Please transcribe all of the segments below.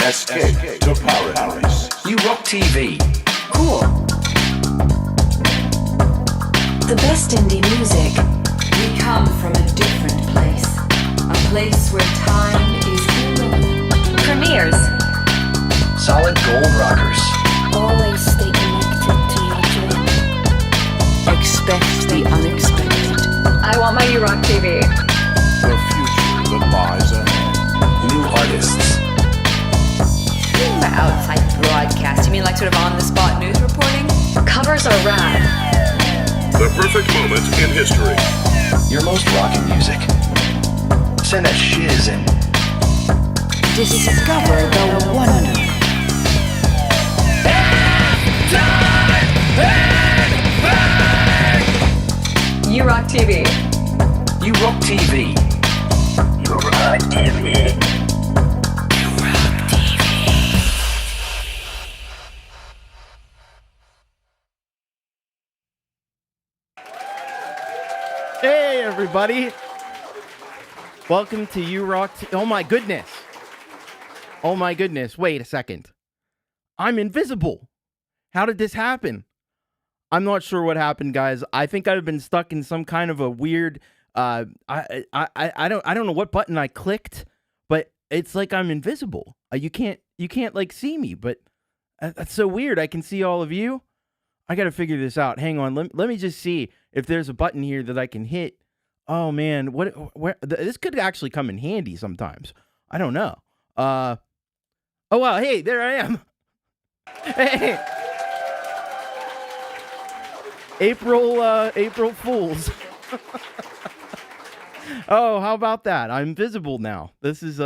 Escape to paradise. You Rock TV. Cool. The best indie music. We come from a different place. A place where time is irrelevant. Premieres. Solid gold rockers. Always stay connected to your dream. Expect the unexpected. I want my You Rock TV. The future that lies ahead. New artists. By outside broadcast, you mean like sort of on-the-spot news reporting? Covers are rad. The perfect moment in history. Your most rockin' music. Send that shiz in. Discover the wonder. You Rock TV. You Rock TV. You Rock TV. Hey, everybody. Welcome to You Rock. Oh, my goodness. Oh, my goodness. Wait a second. I'm invisible. How did this happen? I'm not sure what happened, guys. I think I've been stuck in some kind of a weird, I don't know what button I clicked, but it's like I'm invisible. You can't like see me, but that's so weird. I can see all of you. I got to figure this out. Hang on. Let me just see if there's a button here that I can hit. Oh man, this could actually come in handy sometimes. I don't know. Oh wow, hey, there I am. Hey. April Fools. Oh, how about that? I'm visible now. This is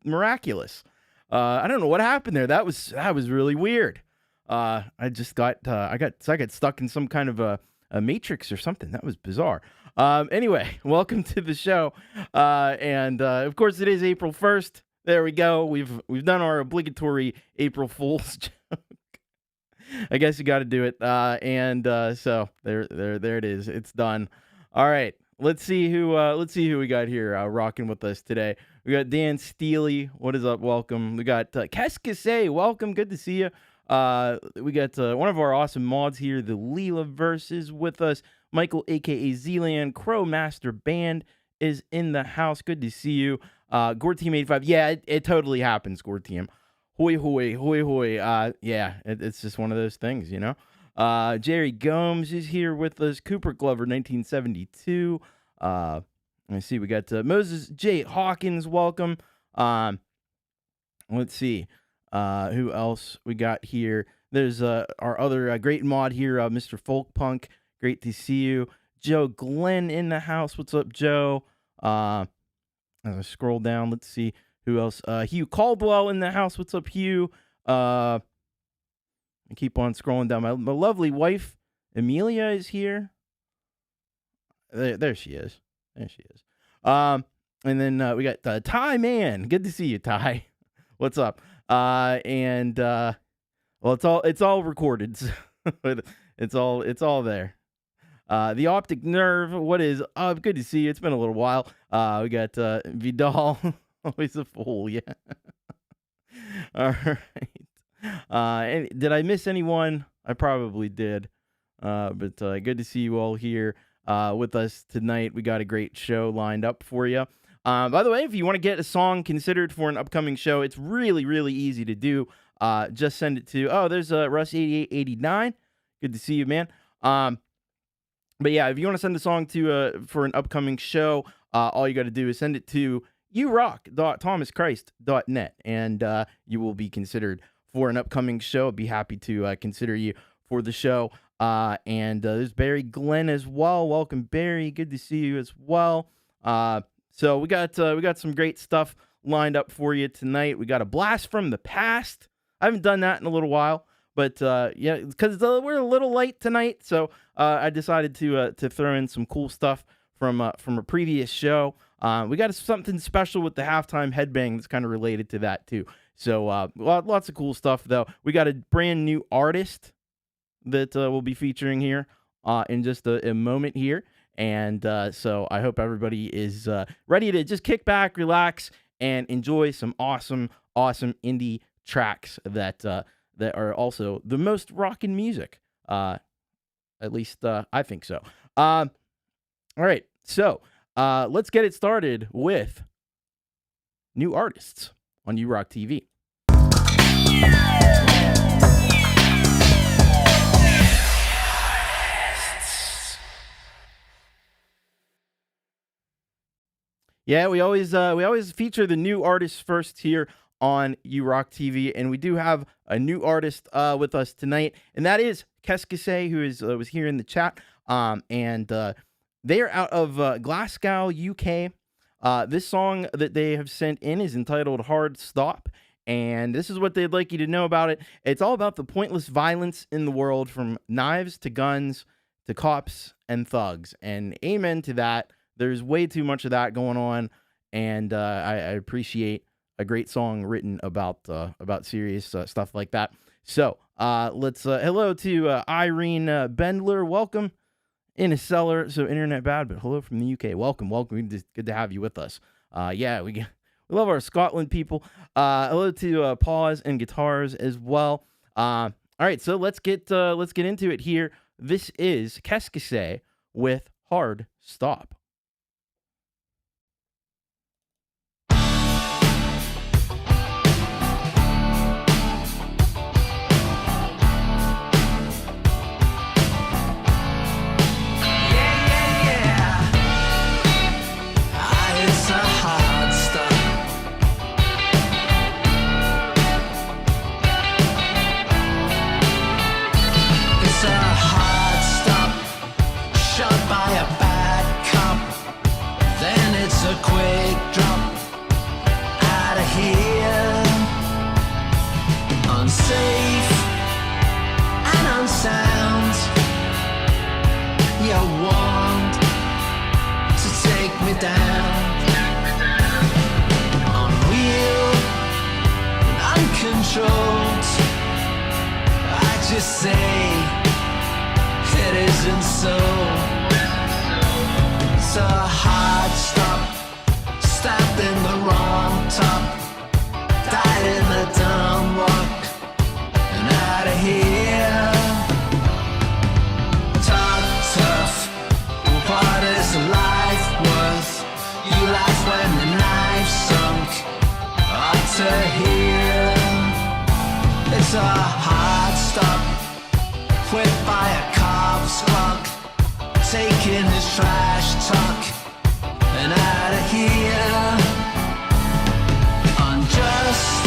miraculous. I don't know what happened there. That was really weird. I got stuck in some kind of a matrix or something. That was bizarre. Anyway, welcome to the show. And of course it is April 1st. There we go. We've done our obligatory April Fool's joke. I guess you got to do it. So there it is. It's done. All right. Let's see who we got here rocking with us today. We got Dan Steely. What is up? Welcome. We got Keskase. Welcome. Good to see you. We got one of our awesome mods here, the Leela Verse, is with us. Michael, aka Zealand, Krow Master Band is in the house. Good to see you. Gore Team 85. Yeah, it totally happens, Gore Team. Hoi, hoi, hoi, hoi. Yeah, it's just one of those things, you know. Jerry Gomes is here with us. Cooper Glover, 1972. Let me see. We got Moses J. Hawkins. Welcome. Let's see. Who else we got here? There's our other great mod here, Mr. Folk Punk. Great to see you. Joe Glenn in the house. What's up, Joe? As I scroll down, let's see who else. Hugh Caldwell in the house. What's up, Hugh? I keep on scrolling down. My lovely wife, Amelia, is here. There she is. There she is. And then we got Ty Man. Good to see you, Ty. What's up? Well, it's all recorded. So it's all there. The Optic Nerve, what is up? Good to see you. It's been a little while. We got Vidal, always a fool, yeah. All right. Did I miss anyone? I probably did. But good to see you all here with us tonight. We got a great show lined up for you. By the way, if you want to get a song considered for an upcoming show, it's really, really easy to do. Just send it to, there's Russ8889. Good to see you, man. But yeah, if you want to send a song to for an upcoming show, all you got to do is send it to urock.thomaschrist.net, and you will be considered for an upcoming show. I'd be happy to consider you for the show. And there's Barry Glenn as well. Welcome, Barry. Good to see you as well. So we got some great stuff lined up for you tonight. We got a blast from the past. I haven't done that in a little while, but yeah, because we're a little late tonight, so I decided to throw in some cool stuff from a previous show. We got something special with the halftime headbang that's kind of related to that too. So lots of cool stuff though. We got a brand new artist that we'll be featuring here in just a moment here. And so I hope everybody is ready to just kick back, relax, and enjoy some awesome indie tracks that that are also the most rockin' music. At least I think so. All right, so let's get it started with new artists on You Rock TV. Yeah, we always feature the new artists first here on You Rock TV, and we do have a new artist with us tonight, and that is Keskase, who was here in the chat, and they are out of Glasgow, UK. This song that they have sent in is entitled "Hard Stop," and this is what they'd like you to know about it. It's all about the pointless violence in the world, from knives to guns to cops and thugs, and amen to that. There's way too much of that going on, and I appreciate a great song written about serious stuff like that. So let's hello to Irene Bendler. Welcome in a cellar. So internet bad, but hello from the UK. Welcome. Good to have you with us. Yeah, we love our Scotland people. Hello to Paws and Guitars as well. All right, so let's get into it here. This is Keskase with Hard Stop. Quick drop out of here, unsafe and unsound. You want to take me down, unreal and uncontrolled. I just say it isn't so. It's a hard stop. Stabbed in the wrong top, died in the dumb walk, and out of here. Talk tough, what is life worth? You laugh when the knife sunk, up to here. It's a hard stop, whipped by a cop's clock, taking his trash talk. And out of here, unjust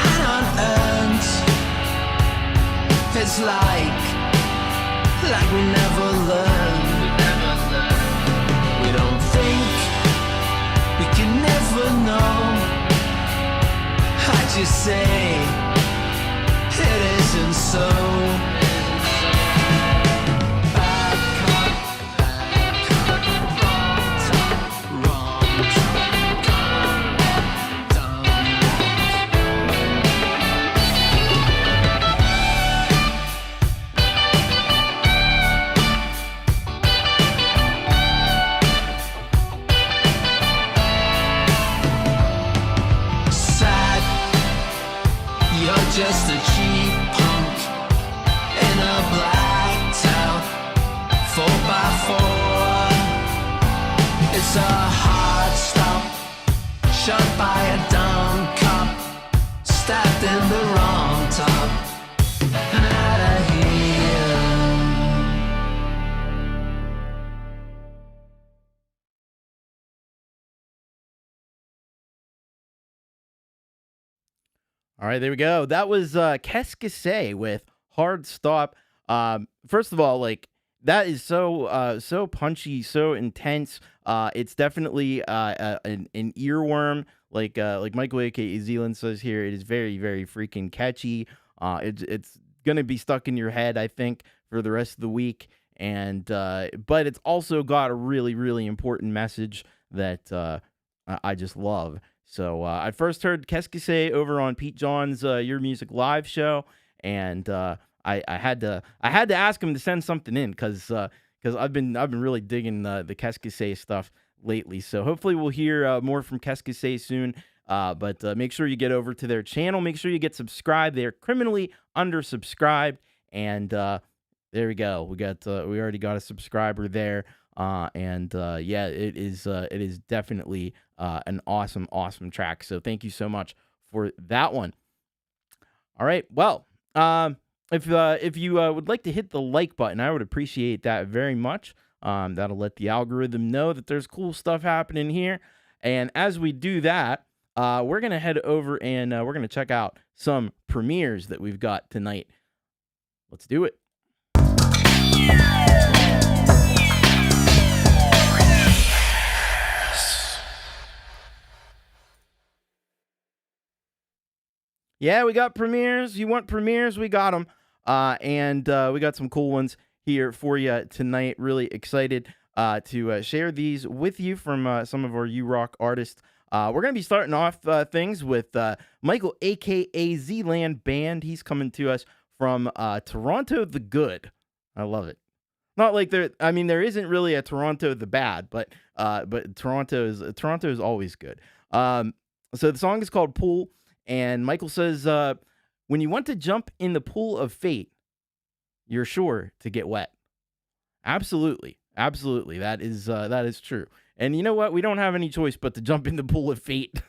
and unearned. It's like we never learn. We don't think, we can never know. I just say it isn't so. Just a cheap punk in a black town, 4x4. It's a hard stop, shot by a dumb cop, stabbed in the wrong top, and out of here. All right, there we go. That was Keskase with Hard Stop. First of all, like, that is so punchy, so intense. It's definitely an earworm, like Michael aka Zealand says here. It is very, very freaking catchy. It's gonna be stuck in your head, I think, for the rest of the week. And but it's also got a really, really important message that I just love. So I first heard Keskase over on Pete John's Your Music Live show, and I had to ask him to send something in because I've been really digging the Keskase stuff lately. So hopefully we'll hear more from Keskase soon. But make sure you get over to their channel. Make sure you get subscribed. They're criminally undersubscribed. And there we go. We already got a subscriber there. Yeah, it is definitely an awesome track. So thank you so much for that one. All right. Well, if you would like to hit the like button, I would appreciate that very much. That'll let the algorithm know that there's cool stuff happening here. And as we do that, we're going to head over and we're going to check out some premieres that we've got tonight. Let's do it. Yeah, we got premieres. You want premieres? We got them. And we got some cool ones here for you tonight. Really excited to share these with you from some of our U-Rock artists. We're going to be starting off things with Michael, a.k.a. Z-Land Band. He's coming to us from Toronto the Good. I love it. Not like there isn't really a Toronto the Bad, but Toronto is always good. So the song is called Pool, and Michael says, when you want to jump in the pool of fate, you're sure to get wet. Absolutely. That is true. And you know what? We don't have any choice but to jump in the pool of fate,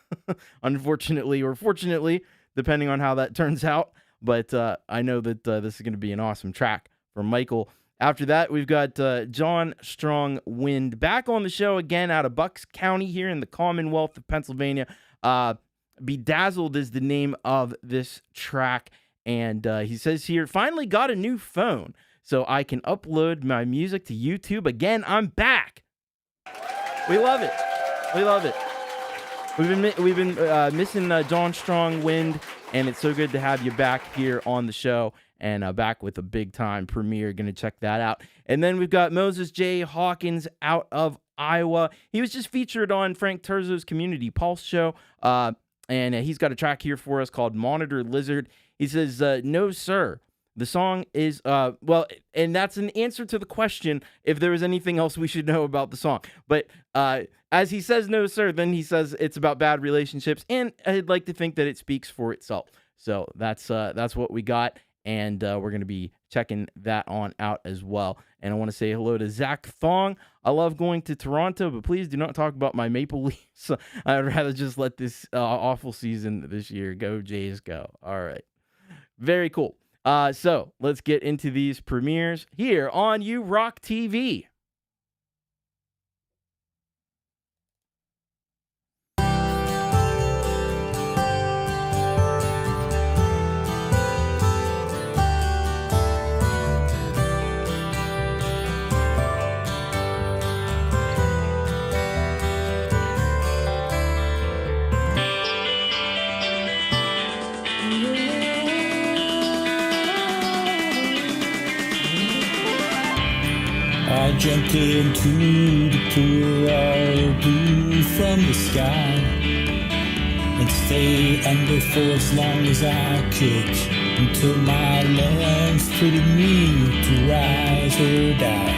unfortunately or fortunately, depending on how that turns out. But I know that this is going to be an awesome track from Michael. After that, we've got John Strong Wind back on the show again out of Bucks County here in the Commonwealth of Pennsylvania. Bedazzled is the name of this track. And he says here, finally got a new phone so I can upload my music to YouTube again. I'm back. We love it. We've been missing John Strong Wind, and it's so good to have you back here on the show and back with a big time premiere. Gonna check that out. And then we've got Moses J. Hawkins out of Iowa. He was just featured on Frank Terzo's Community Pulse show, and he's got a track here for us called Monitor Lizard. He says, no, sir. The song is, and that's an answer to the question if there was anything else we should know about the song. But as he says, no, sir, then he says it's about bad relationships, and I'd like to think that it speaks for itself. So that's what we got, and we're going to be checking that on out as well. And I want to say hello to Zach Thong. I love going to Toronto, but please do not talk about my Maple Leafs. I'd rather just let this awful season this year go. Jays go. All right. Very cool. So let's get into these premieres here on U-Rock TV. I jumped into the pool of blue from the sky and stayed under for as long as I could until my lungs treated me to rise or die.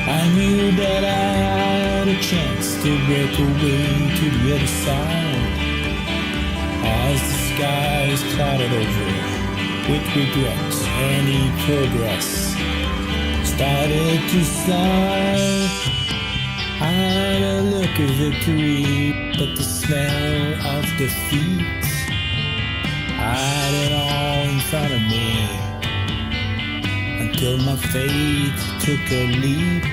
I knew that I had a chance to break away to the other side as the skies clouded over with regret. Any progress started to slide. I had a look of victory, but the smell of defeat, I had it all in front of me until my faith took a leap.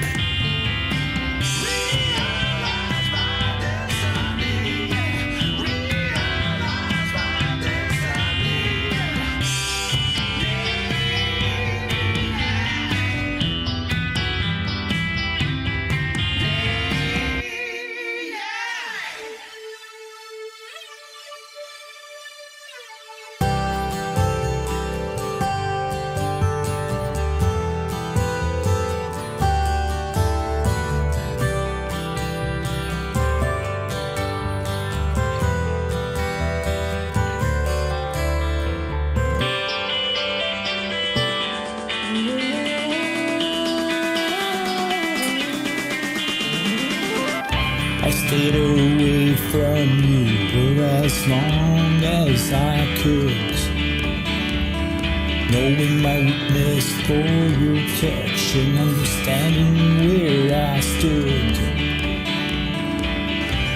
I stayed away from you for as long as I could, knowing my weakness for your touch and understanding where I stood.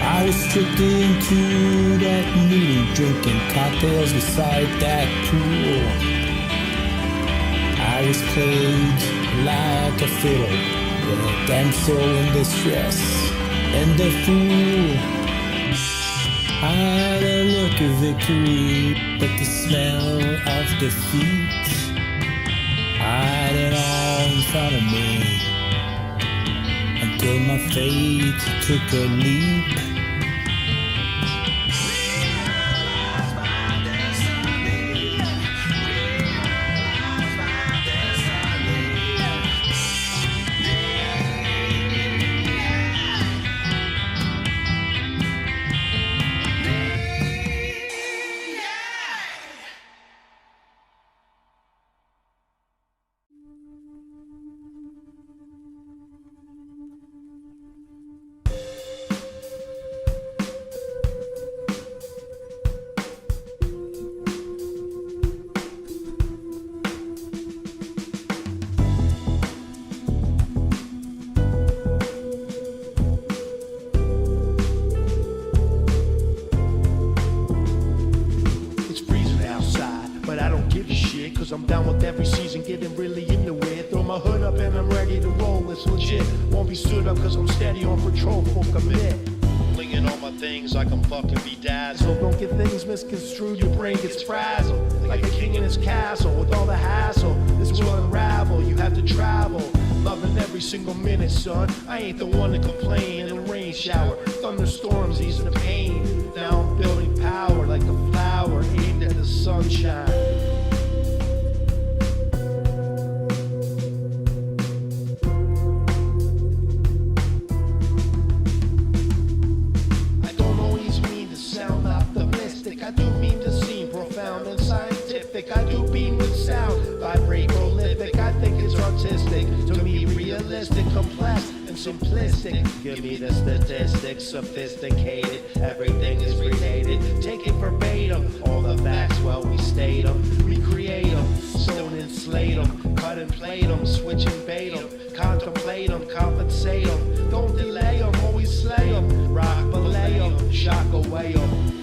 I was tricked into that meeting, drinking cocktails beside that pool. I was played like a fiddle, the damsel in distress and the fool. I had a look of victory, but the smell of defeat. I had it all in front of me until my fate took a leap. I'm down with every season, getting really into it. Throw my hood up and I'm ready to roll, it's legit. Won't be stood up cause I'm steady on patrol, full commit. Flinging all my things like I'm fucking bedazzled. Don't get things misconstrued, your brain gets frazzled. Like a king in his castle, with all the hassle. This will unravel, you have to travel. Loving every single minute, son. I ain't the one to complain in a rain shower. Thunderstorms ease the pain. Now I'm building power like a flower aimed at the sunshine. I do beam with sound, vibrate prolific. I think it's artistic, to me realistic, complex and simplistic. Give me the statistics, sophisticated. Everything is related. Take it verbatim. All the facts, well, we state them, recreate them, stone and slate them, cut and plate them, switch and bait them, contemplate them, compensate them. Don't delay them, always slay them, rock, belay them, shock away them.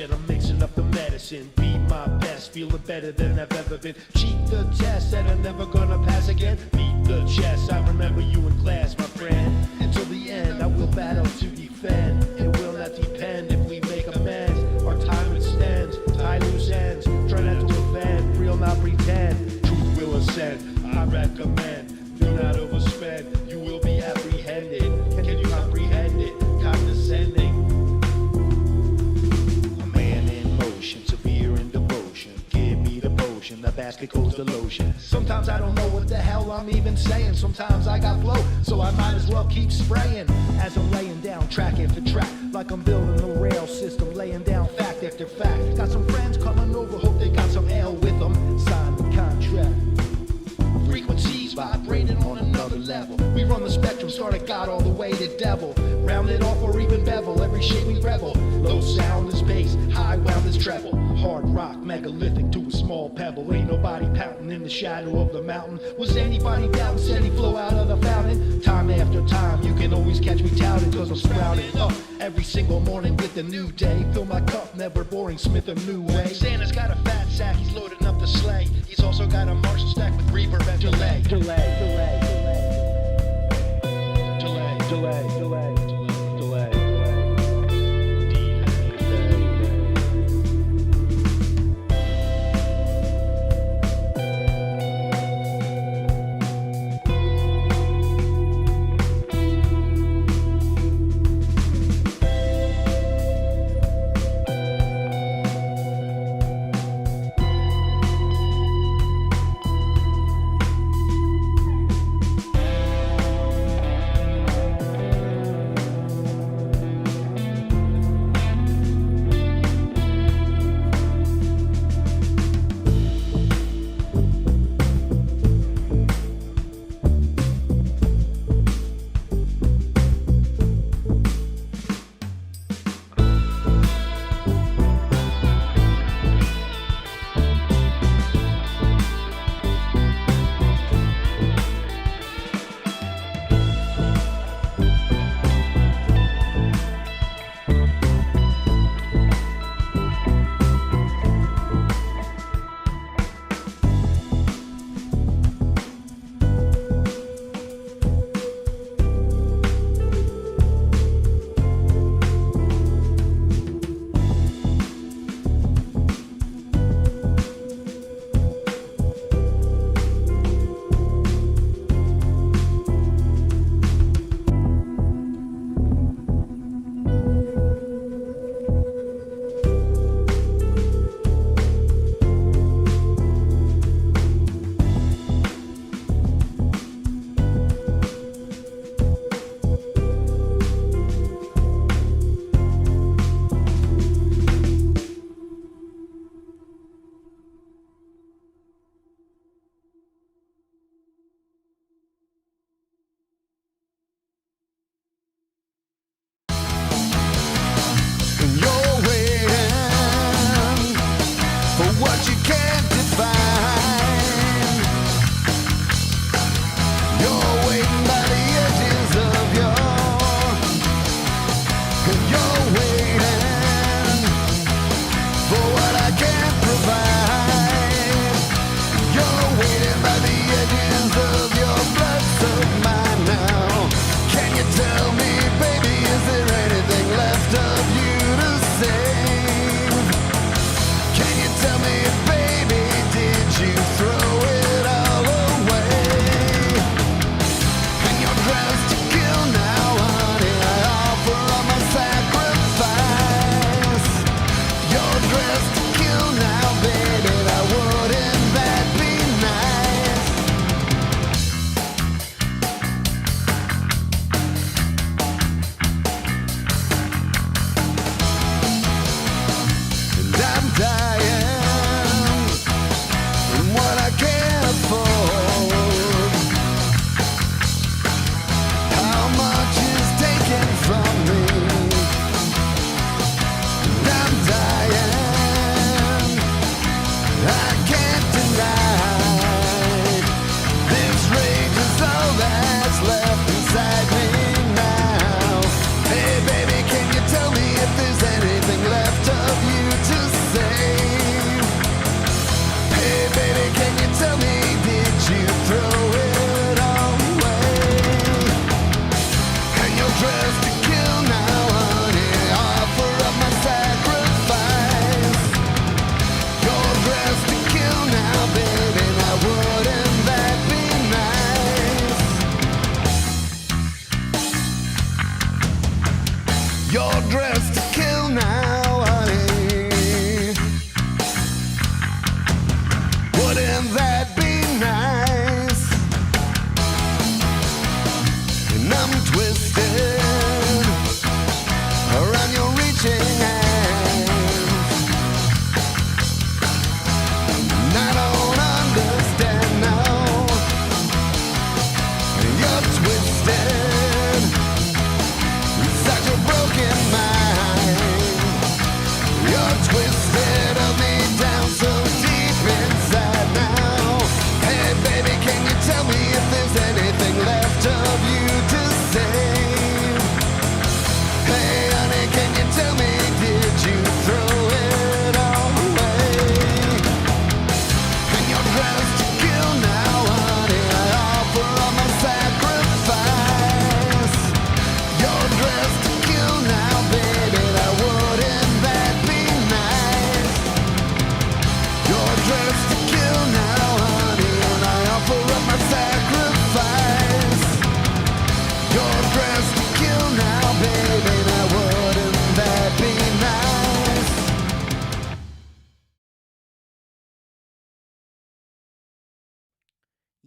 I'm mixing up the medicine, be my best, feeling better than I've ever been. Cheat the test that I'm never gonna pass again. Beat the chest, I remember you in class, my friend. Until the end, I will battle to defend. It will not depend if we make amends. Our time extends, tie loose ends. Try not to offend, real not pretend. Truth will ascend, I recommend. Do not overspend, you will be apprehended. Can you comprehend it? Condescending. Severe in devotion, give me the potion, the basket holds the lotion. Sometimes I don't know what the hell I'm even saying. Sometimes I got flow, so I might as well keep spraying. As I'm laying down track after track, like I'm building a rail system, laying down fact after fact. Got some friends coming over, hope they got some L with them. Sign the contract. Frequencies vibrating on another level. We run the spectrum, start at God all the way to devil. Round it off or even bevel, every shape we revel. Low sound is bass, high wound is treble. Hard rock, megalithic to a small pebble. Ain't nobody pouting in the shadow of the mountain. Was anybody doubting, said he flow out of the fountain? Time after time, you can always catch me touting, cause I'm sprouting up every single morning with a new day. Fill my cup, never boring, Smith a new way. Santa's got a fat sack, he's loading up the sleigh. He's also got a Marshall stack with reverb and delay. Delay.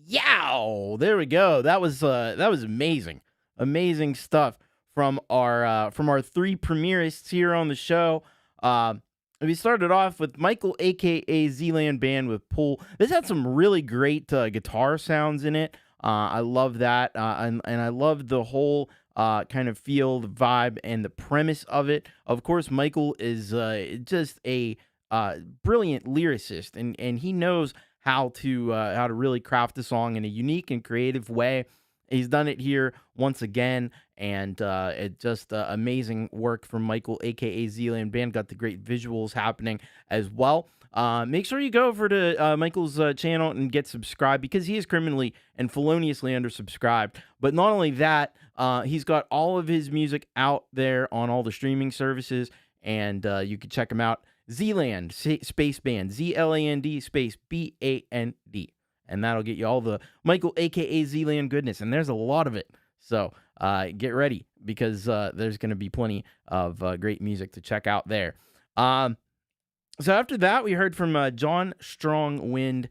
Yow! There we go. That was amazing. Amazing stuff from our 3 premierists here on the show. We started off with Michael, aka Zealand Band, with Pull. This had some really great guitar sounds in it. I love that, and I love the whole kind of feel, the vibe, and the premise of it. Of course, Michael is just a brilliant lyricist, and he knows how to really craft a song in a unique and creative way. He's done it here once again, and it just amazing work from Michael, aka Zealand Band. Got the great visuals happening as well. Make sure you go over to Michael's channel and get subscribed, because he is criminally and feloniously undersubscribed. But not only that, he's got all of his music out there on all the streaming services, and you can check him out. Zealand space band, ZLAND space BAND. And that'll get you all the Michael, a.k.a. Zealand goodness. And there's a lot of it. So get ready, because there's going to be plenty of great music to check out there. So after that, we heard from John Strongwind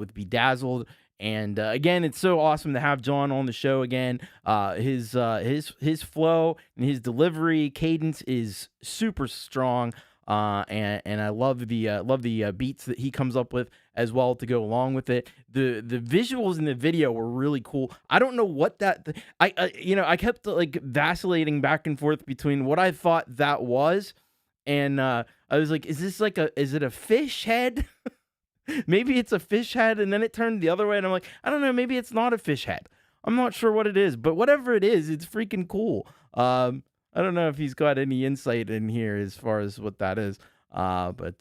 with Bedazzled. And again, it's so awesome to have John on the show again. His flow and his delivery cadence is super strong. And I love the beats that he comes up with as well to go along with it. The visuals in the video were really cool. I don't know what I kept like vacillating back and forth between what I thought that was, and I was like, is it a fish head? Maybe it's a fish head, and then it turned the other way, and I'm like, I don't know, maybe it's not a fish head. I'm not sure what it is, but whatever it is, it's freaking cool. I don't know if he's got any insight in here as far as what that is. But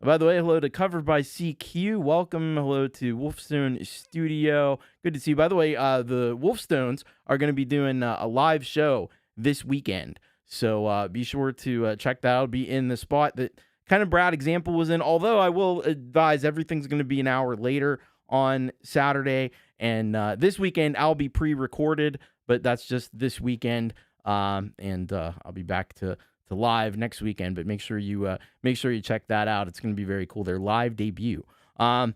by the way, hello to Cover by CQ. Welcome. Hello to Wolfstone Studio. Good to see you. By the way, the Wolfstones are going to be doing a live show this weekend. So be sure to check that out. It'll be in the spot that kind of Brad Example was in. Although I will advise everything's going to be an hour later on Saturday. And this weekend I'll be pre-recorded, but that's just this weekend. And I'll be back to live next weekend, but make sure you check that out. It's going to be very cool. Their live debut. So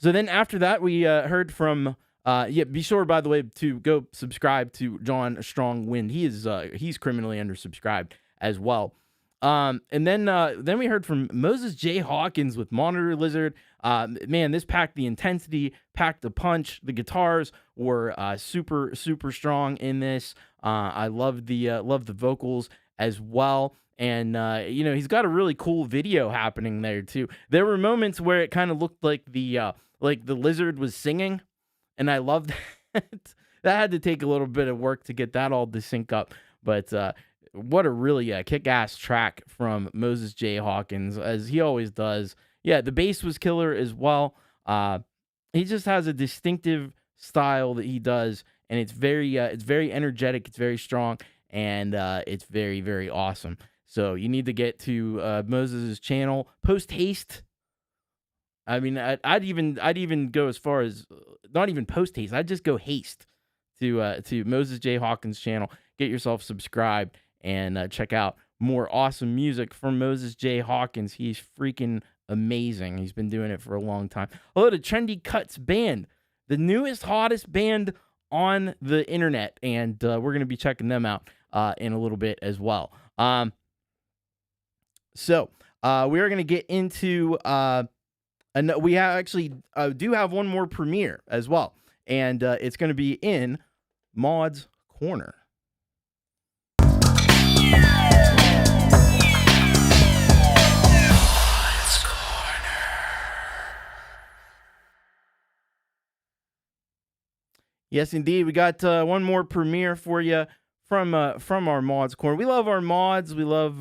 then after that, we heard from be sure, by the way, to go subscribe to John Strongwind. He's criminally undersubscribed as well. And then we heard from Moses J. Hawkins with Monitor Lizard. Man, this packed the intensity, packed the punch. The guitars were super, super strong in this. I love the vocals as well. And, he's got a really cool video happening there too. There were moments where it kind of looked like the lizard was singing. And I loved that. That had to take a little bit of work to get that all to sync up. But, what a really kick-ass track from Moses J. Hawkins, as he always does. Yeah, the bass was killer as well. He just has a distinctive style that he does, and it's very energetic, it's very strong, and it's very, very awesome. So you need to get to Moses' channel post haste. I mean, I'd even go as far as not even post haste. I'd just go haste to Moses J. Hawkins' channel. Get yourself subscribed. And check out more awesome music from Moses J. Hawkins. He's freaking amazing. He's been doing it for a long time. Hello to Trendy Cuts Band, the newest, hottest band on the internet. And we're going to be checking them out in a little bit as well. So we are going to get into, we actually do have one more premiere as well. And it's going to be in Maud's Corner. Yes, indeed. We got one more premiere for you from our Mods Corner. We love our mods. We love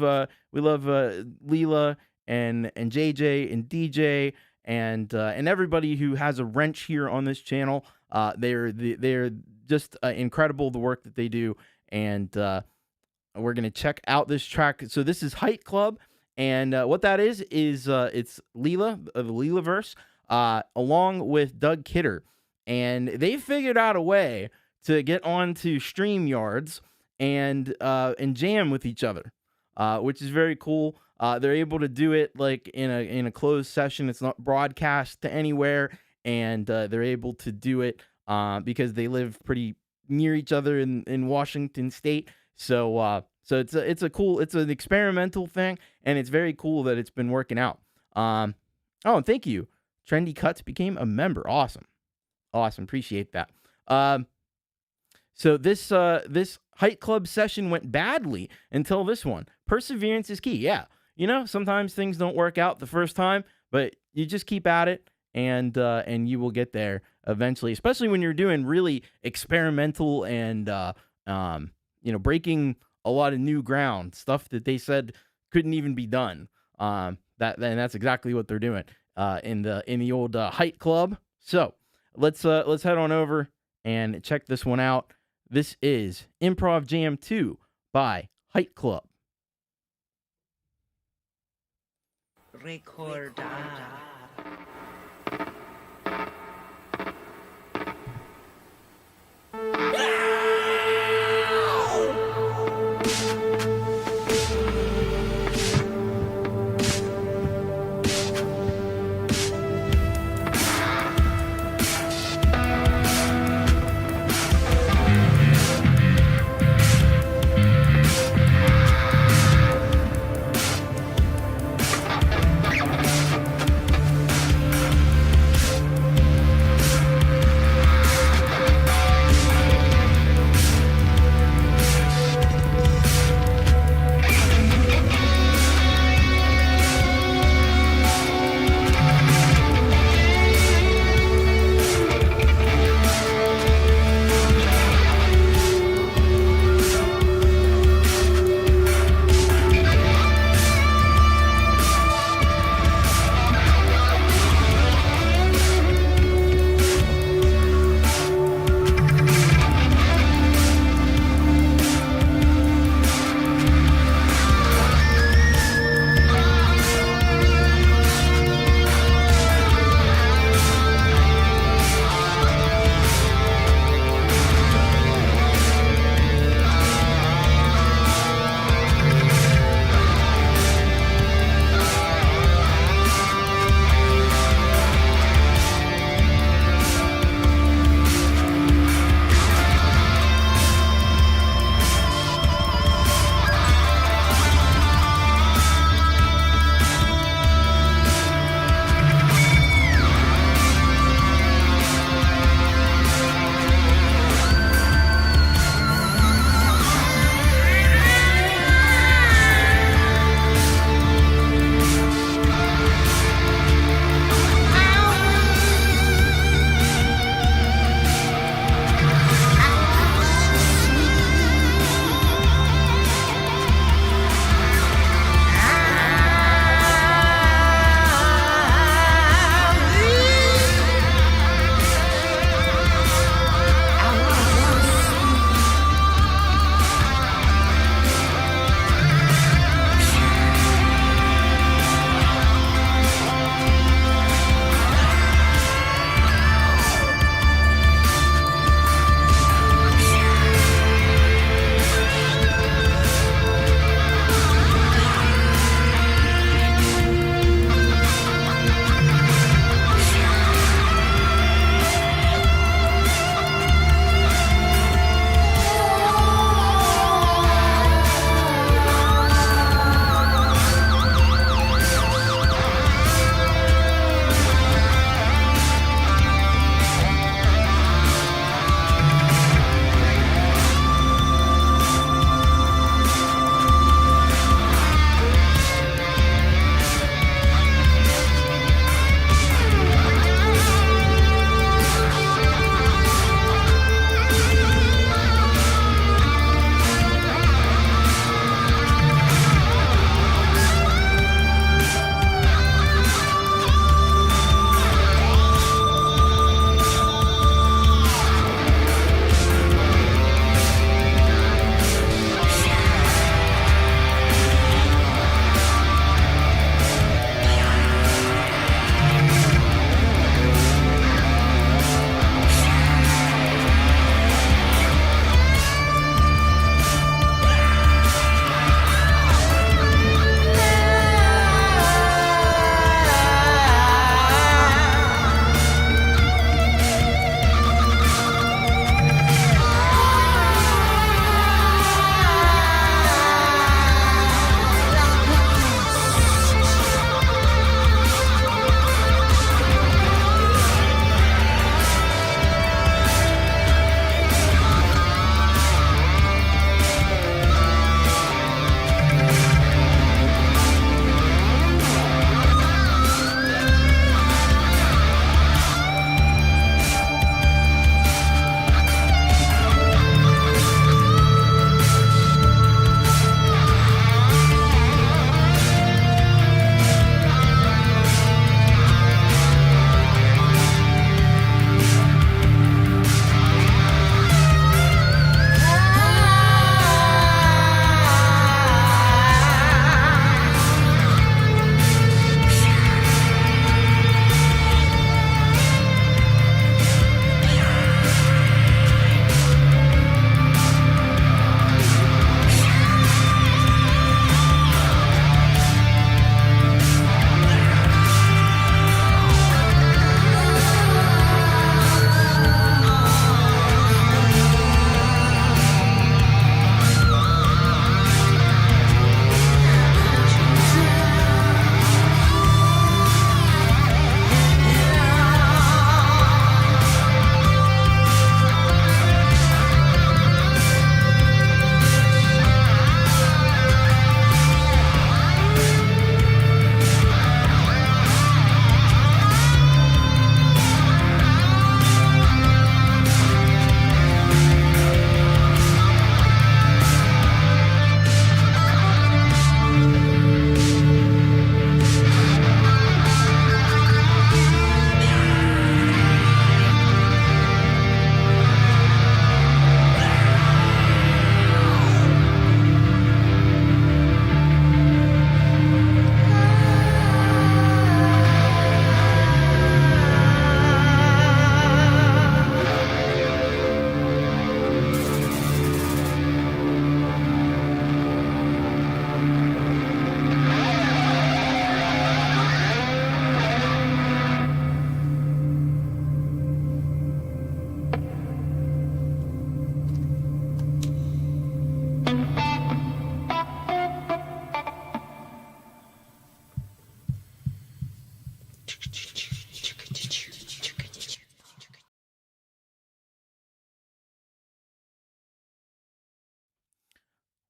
Leela and JJ and DJ and everybody who has a wrench here on this channel. They're just incredible, the work that they do, and we're gonna check out this track. So this is Height Club, and what that is it's Leela, the Leelaverse, along with Doug Kidder. And they figured out a way to get onto StreamYards and jam with each other, which is very cool. They're able to do it like in a closed session. It's not broadcast to anywhere, and they're able to do it because they live pretty near each other in Washington State. So it's an experimental thing, and it's very cool that it's been working out. Oh, and thank you. Trendy Cuts became a member. Awesome. Appreciate that. So this Height Club session went badly until this one. Perseverance is key. Yeah. Sometimes things don't work out the first time, but you just keep at it, and you will get there eventually, especially when you're doing really experimental and breaking a lot of new ground, stuff that they said couldn't even be done. That's exactly what they're doing in the old Height Club. So let's head on over and check this one out. This is Improv Jam 2 by Height Club.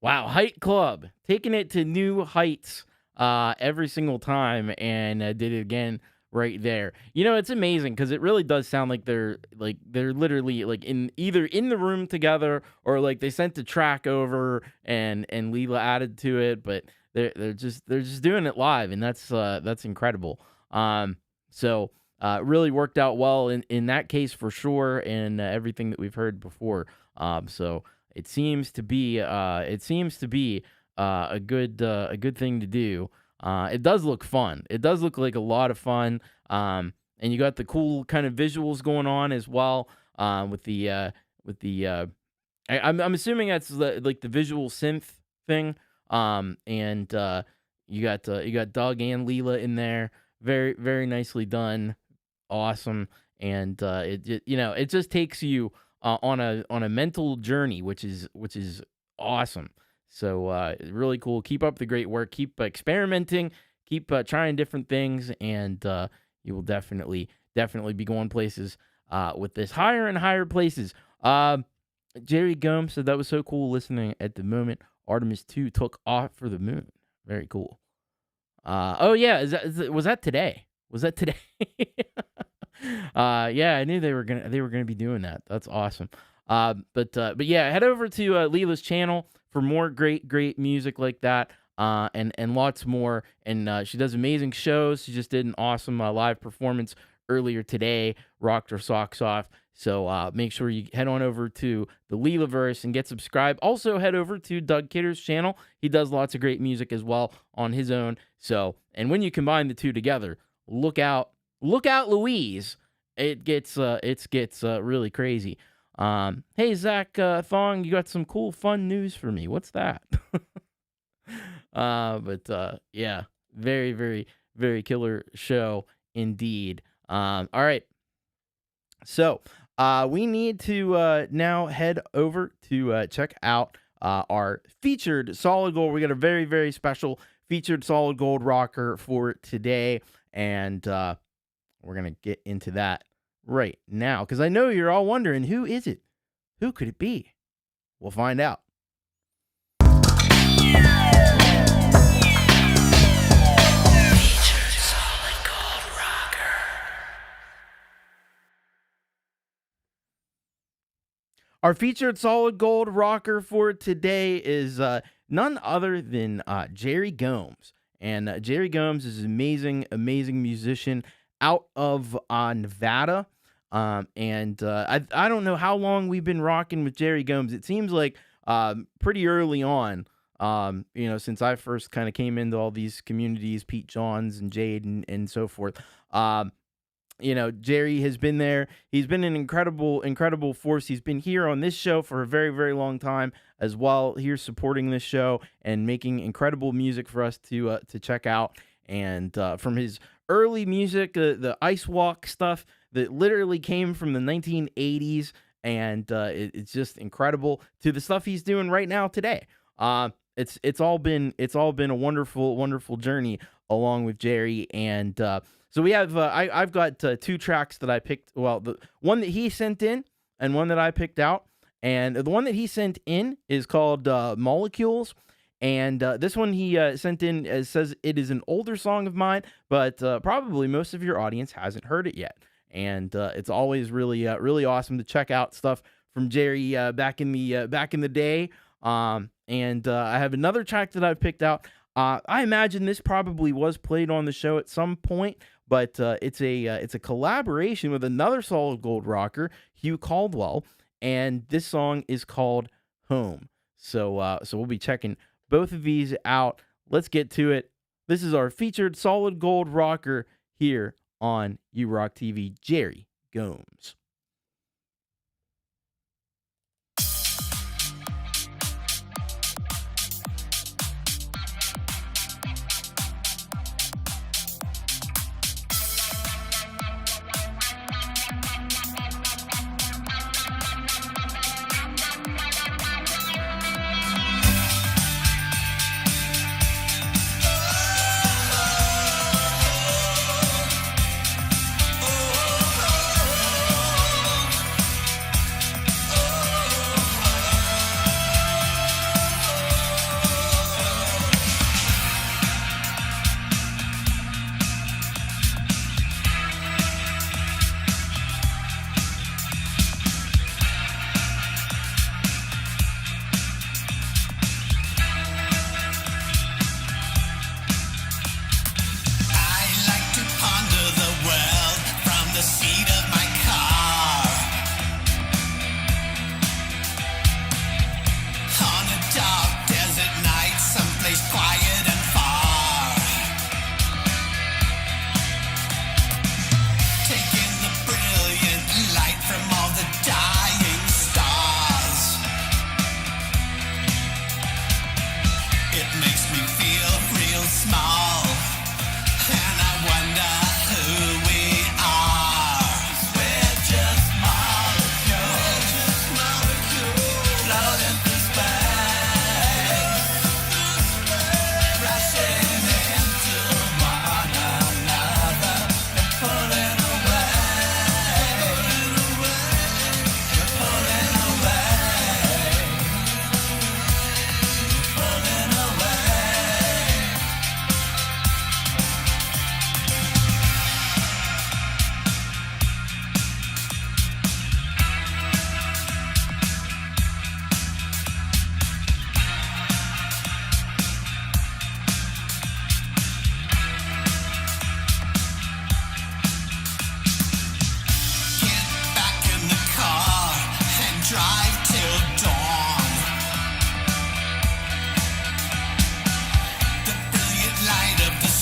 Wow, Height Club, taking it to new heights every single time, and did it again right there. You know, it's amazing because it really does sound like they're literally like either in the room together, or like they sent the track over and Leela added to it, but they're just doing it live, and that's incredible. So really worked out well in that case for sure, and everything that we've heard before. So it seems to be a good thing to do. It does look fun. It does look like a lot of fun. And you got the cool kind of visuals going on as well. With the I'm assuming that's like the visual synth thing. And you got Doug and Leela in there. Very, very nicely done. Awesome. And it just takes you on a mental journey, which is awesome. So really cool. Keep up the great work. Keep experimenting. Keep trying different things, and you will definitely be going places with this, higher and higher places. Jerry Gomes said that was so cool listening at the moment Artemis 2 took off for the moon. Very cool. Oh yeah, was that today? Was that today? Yeah, I knew they were gonna be doing that. That's awesome. But yeah, head over to Leela's channel for more great music like that, and lots more. And she does amazing shows. She just did an awesome live performance earlier today. Rocked her socks off. So make sure you head on over to the Leelaverse and get subscribed. Also head over to Doug Kidder's channel. He does lots of great music as well on his own. So, and when you combine the two together, look out, Louise. It gets really crazy. Hey, Zach Thong, you got some cool, fun news for me. What's that? Yeah, very, very, very killer show indeed. All right. So, we need to now head over to check out our featured solid gold. We got a very, very special featured solid gold rocker for today, and we're going to get into that right now, because I know you're all wondering, who is it? Who could it be? We'll find out. Our featured solid gold rocker for today is none other than Jerry Gomes. And Jerry Gomes is an amazing musician out of Nevada. And I don't know how long we've been rocking with Jerry Gomes. It seems like pretty early on, since I first kind of came into all these communities, Pete Johns and Jade and so forth. Jerry has been there. He's been an incredible force. He's been here on this show for a very, very long time as well, here supporting this show and making incredible music for us to check out. And from his early music, the Ice Walk stuff that literally came from the 1980s, and it's just incredible, to the stuff he's doing right now today. It's all been a wonderful journey along with Jerry. And so we have I've got two tracks that I picked. Well, the one that he sent in and one that I picked out. And the one that he sent in is called Molecules. And this one he sent in says it is an older song of mine, but probably most of your audience hasn't heard it yet. And it's always really awesome to check out stuff from Jerry back in the day. And I have another track that I've picked out. I imagine this probably was played on the show at some point, but it's a collaboration with another solid gold rocker, Hugh Caldwell, and this song is called Home. So we'll be checking both of these out. Let's get to it. This is our featured solid gold rocker here on URock TV, Jerry Gomes. Oh,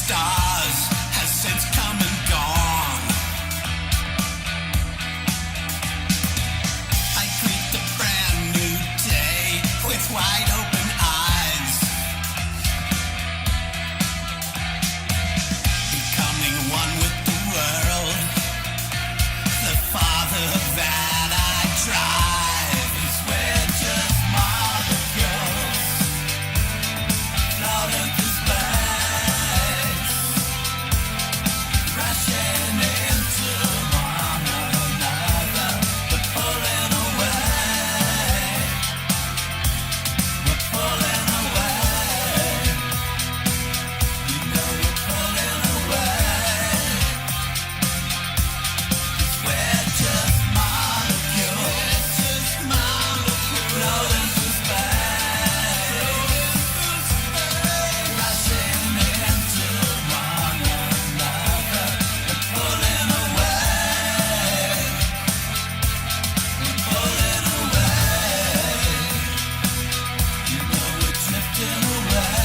stars has since come and gone. I greet the brand new day with wide open eyes, becoming one with the world, the father that I drive. Is we're just molecules floating through space, rushing into one another, but pulling away. We're pulling away. You know we're pulling away. 'Cause we're just molecules, floating through space, rushing into one another. We're pulling away. We're pulling away. You know we're drifting away.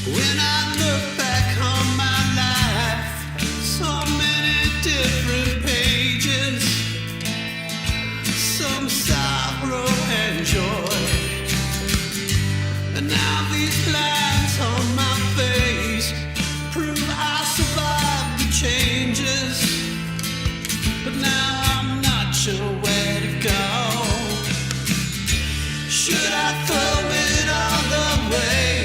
When I look back on my life, so many different pages, some sorrow and joy. And now these lines on my face prove I survived the changes. But now I'm not sure where to go. Should I throw it all away?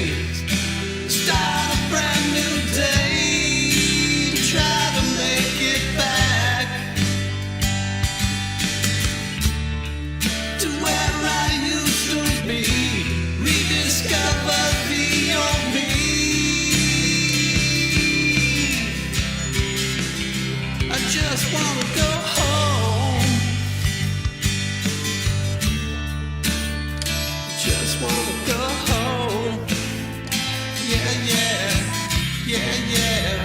Start a brand new day, try to make it back to where I used to wanna go home. Yeah, yeah, yeah, yeah.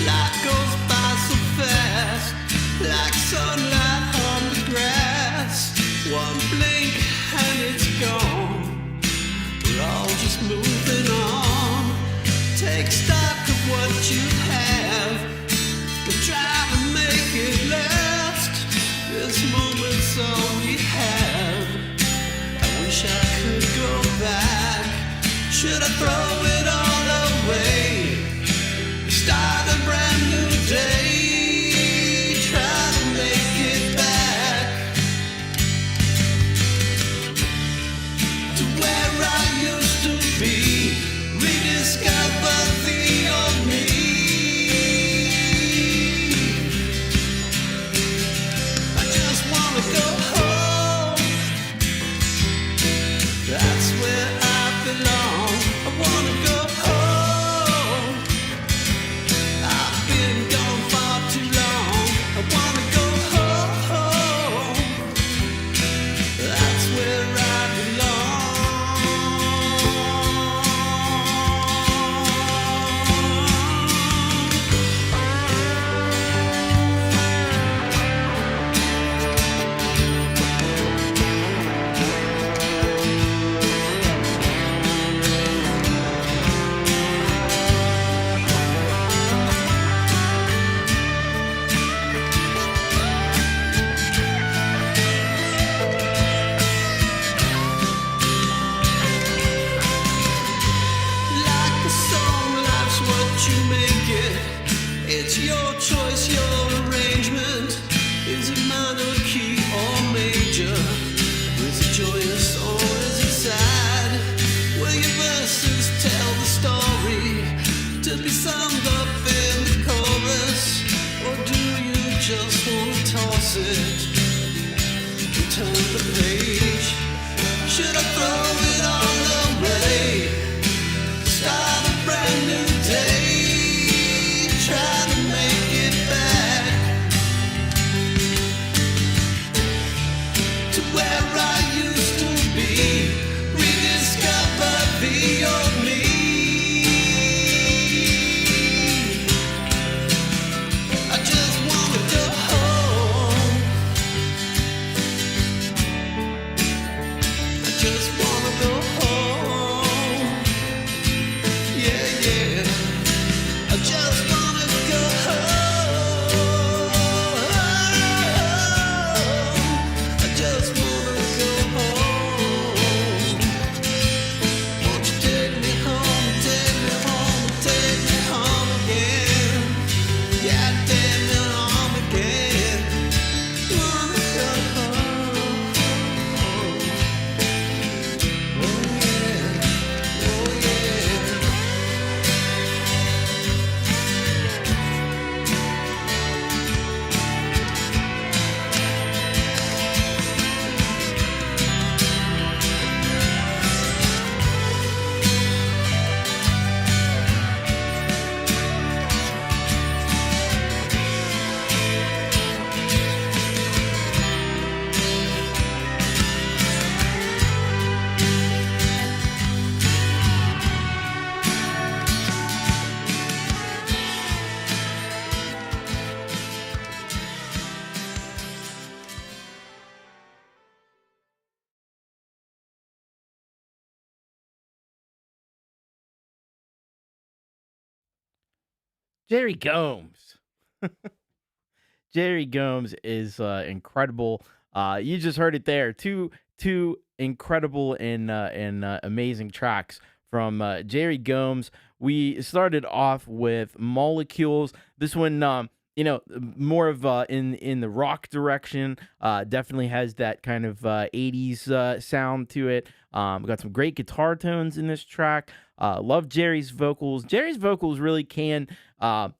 Life goes by so fast, like sunlight on the grass. One blink and it's gone. We're all just moving on. Take stock of what you have and try to make it last. This moment's all we have. I wish I could go back. Should I throw it all away? Start a brand new day. Try to make it back to where I used to be. Rediscover the old me. I just wanna go home. That's where I belong. I wanna go home. I've been gone far too long. I wanna go home. That's where I like a song, life's what you make it. It's your choice, your arrangement. Is it minor key or major? Is it joyous or is it sad? Will your verses tell the story to be summed up in the chorus? Or do you just want to toss it and turn the page? Should I throw it all away? Start a brand new day. Try to make it back to where I used to be. Rediscover the old me. I just wanna go home. I just wanna go home. Yeah, yeah. I just wanna go home. I just wanna go home. Won't you take me home, take me home, take me home again? Yeah, take me home again. Wanna go home. Oh yeah, oh yeah. Jerry Gomes. Jerry Gomes is incredible. You just heard it there. Two incredible and amazing tracks from Jerry Gomes. We started off with Molecules. This one, more of in the rock direction. Definitely has that kind of 80s sound to it. We got some great guitar tones in this track. Love Jerry's vocals. Jerry's vocals really can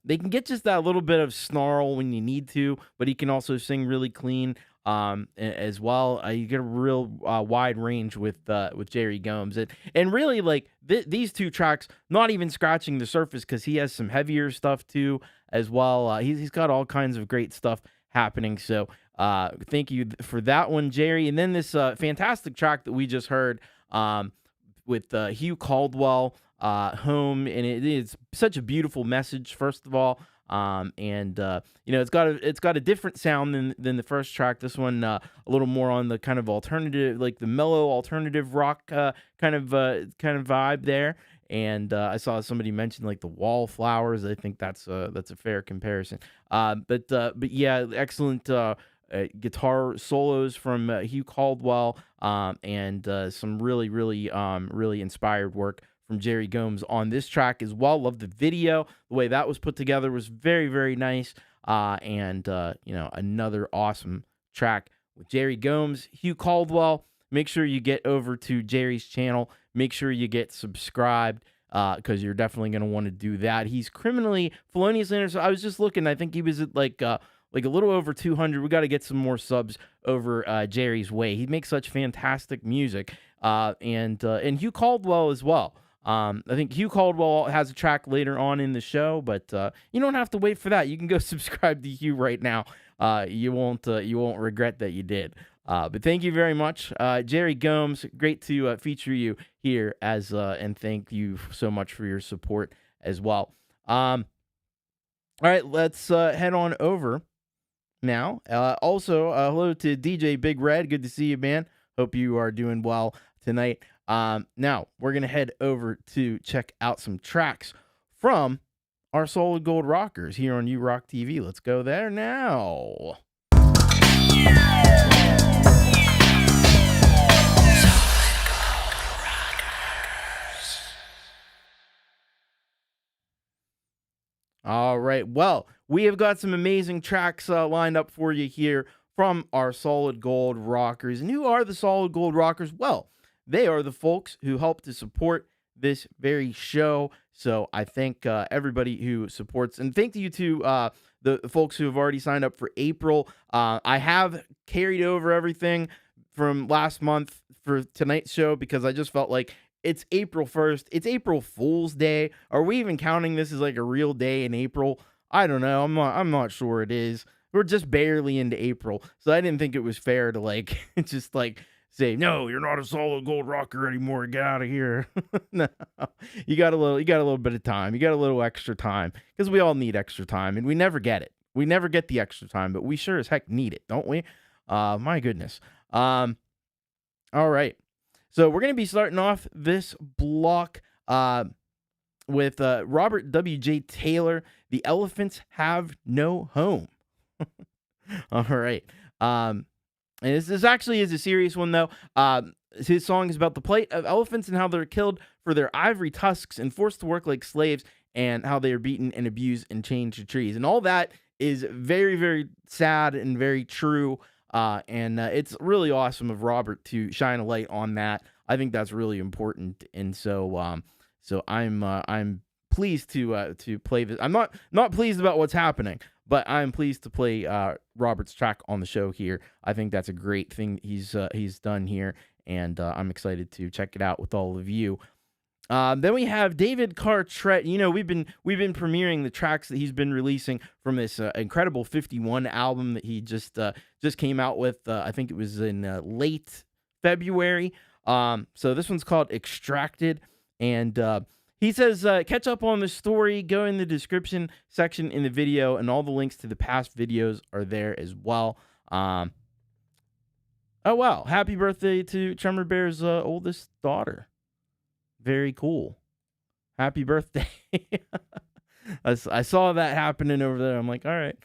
they can get just that little bit of snarl when you need to, but he can also sing really clean. as well. You get a real wide range with Jerry Gomes, and really like these two tracks, not even scratching the surface because he has some heavier stuff too as well. He's got all kinds of great stuff happening. So thank you for that one, Jerry. And then this fantastic track that we just heard with Hugh Caldwell, Home, and it is such a beautiful message, first of all. And it's got a different sound than the first track. This one a little more on the kind of alternative, like the mellow alternative rock kind of vibe there. And I saw somebody mention like the Wallflowers. I think that's a fair comparison. But yeah, excellent guitar solos from Hugh Caldwell, and some really inspired work from Jerry Gomes on this track as well. Love the video. The way that was put together was very, very nice. And another awesome track with Jerry Gomes, Hugh Caldwell. Make sure you get over to Jerry's channel. Make sure you get subscribed, because you're definitely going to want to do that. He's criminally, feloniously, so I was just looking. I think he was at like a little over 200. We got to get some more subs over Jerry's way. He makes such fantastic music. And Hugh Caldwell as well. I think Hugh Caldwell has a track later on in the show, but you don't have to wait for that. You can go subscribe to Hugh right now. You won't regret that you did. But thank you very much, Jerry Gomes. Great to feature you here and thank you so much for your support as well. All right, let's head on over now. Also, hello to DJ Big Red. Good to see you, man. Hope you are doing well tonight. Now we're going to head over to check out some tracks from our Solid Gold Rockers here on Rock TV. Let's go there now. All right. Well, we have got some amazing tracks lined up for you here from our Solid Gold Rockers. And who are the Solid Gold Rockers? Well, they are the folks who help to support this very show. So I thank everybody who supports, and thank you to the folks who have already signed up for April. I have carried over everything from last month for tonight's show because I just felt like it's April 1st. It's April Fool's Day. Are we even counting this as like a real day in April? I don't know. I'm not sure it is. We're just barely into April. So I didn't think it was fair to like just like say, no, you're not a Solid Gold Rocker anymore. Get out of here. No, you got a little bit of time. You got a little extra time because we all need extra time and we never get it. We never get the extra time, but we sure as heck need it, don't we? My goodness. All right. So we're going to be starting off this block with Robert W.J. Taylor, The Elephants Have No Home. All right. And this actually is a serious one, though. His song is about the plight of elephants and how they're killed for their ivory tusks and forced to work like slaves, and how they are beaten and abused and chained to trees. And all that is very, very sad and very true. And it's really awesome of Robert to shine a light on that. I think that's really important. And so I'm pleased to play this. I'm not pleased about what's happening, but I'm pleased to play Robert's track on the show here. I think that's a great thing he's done here, and I'm excited to check it out with all of you. Then we have David Cartrett. You know, we've been premiering the tracks that he's been releasing from this incredible 51 album that he just came out with. I think it was in late February. So this one's called Extracted, and he says, catch up on the story, go in the description section in the video, and all the links to the past videos are there as well. Oh, wow. Happy birthday to Tremor Bear's oldest daughter. Very cool. Happy birthday. I saw that happening over there. I'm like, all right.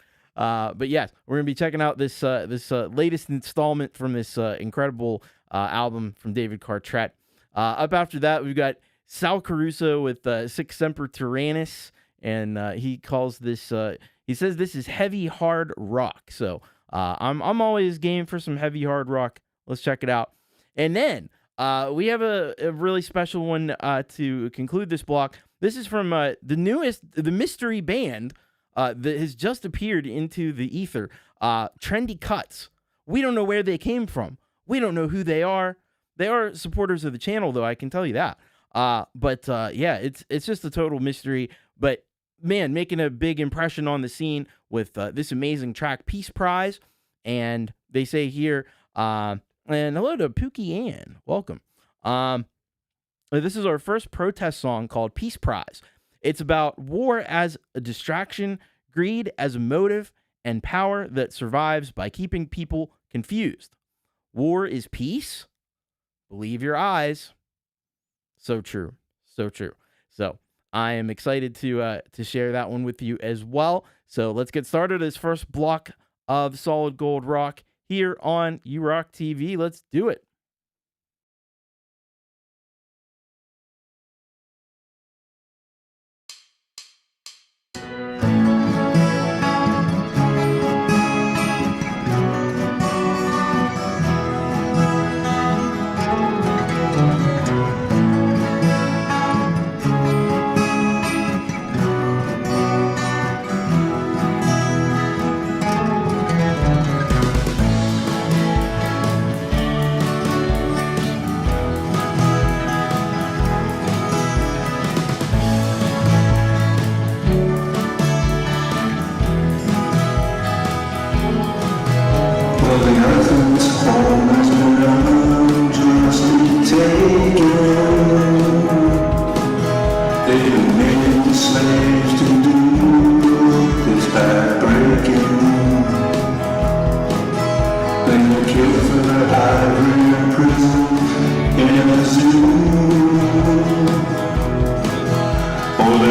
But yes, we're going to be checking out this latest installment from this incredible album from David Cartrett. Up after that, we've got Sal Caruso with Sic Semper Tyrannis, and he calls this, he says this is heavy, hard rock. So I'm always game for some heavy, hard rock. Let's check it out. And then we have a really special one to conclude this block. This is from the mystery band that has just appeared into the ether, Trendy Cuts, We don't know where they came from. We don't know who they are. They are supporters of the channel, though, I can tell you that. But yeah, it's just a total mystery. But man, making a big impression on the scene with this amazing track, Peace Prize. And they say here, and hello to Pookie Ann. Welcome. This is our first protest song called Peace Prize. It's about war as a distraction, greed as a motive, and power that survives by keeping people confused. War is peace? Believe your eyes. So true. So true. So I am excited to share that one with you as well. So let's get started. This first block of Solid Gold Rock here on URock TV. Let's do it.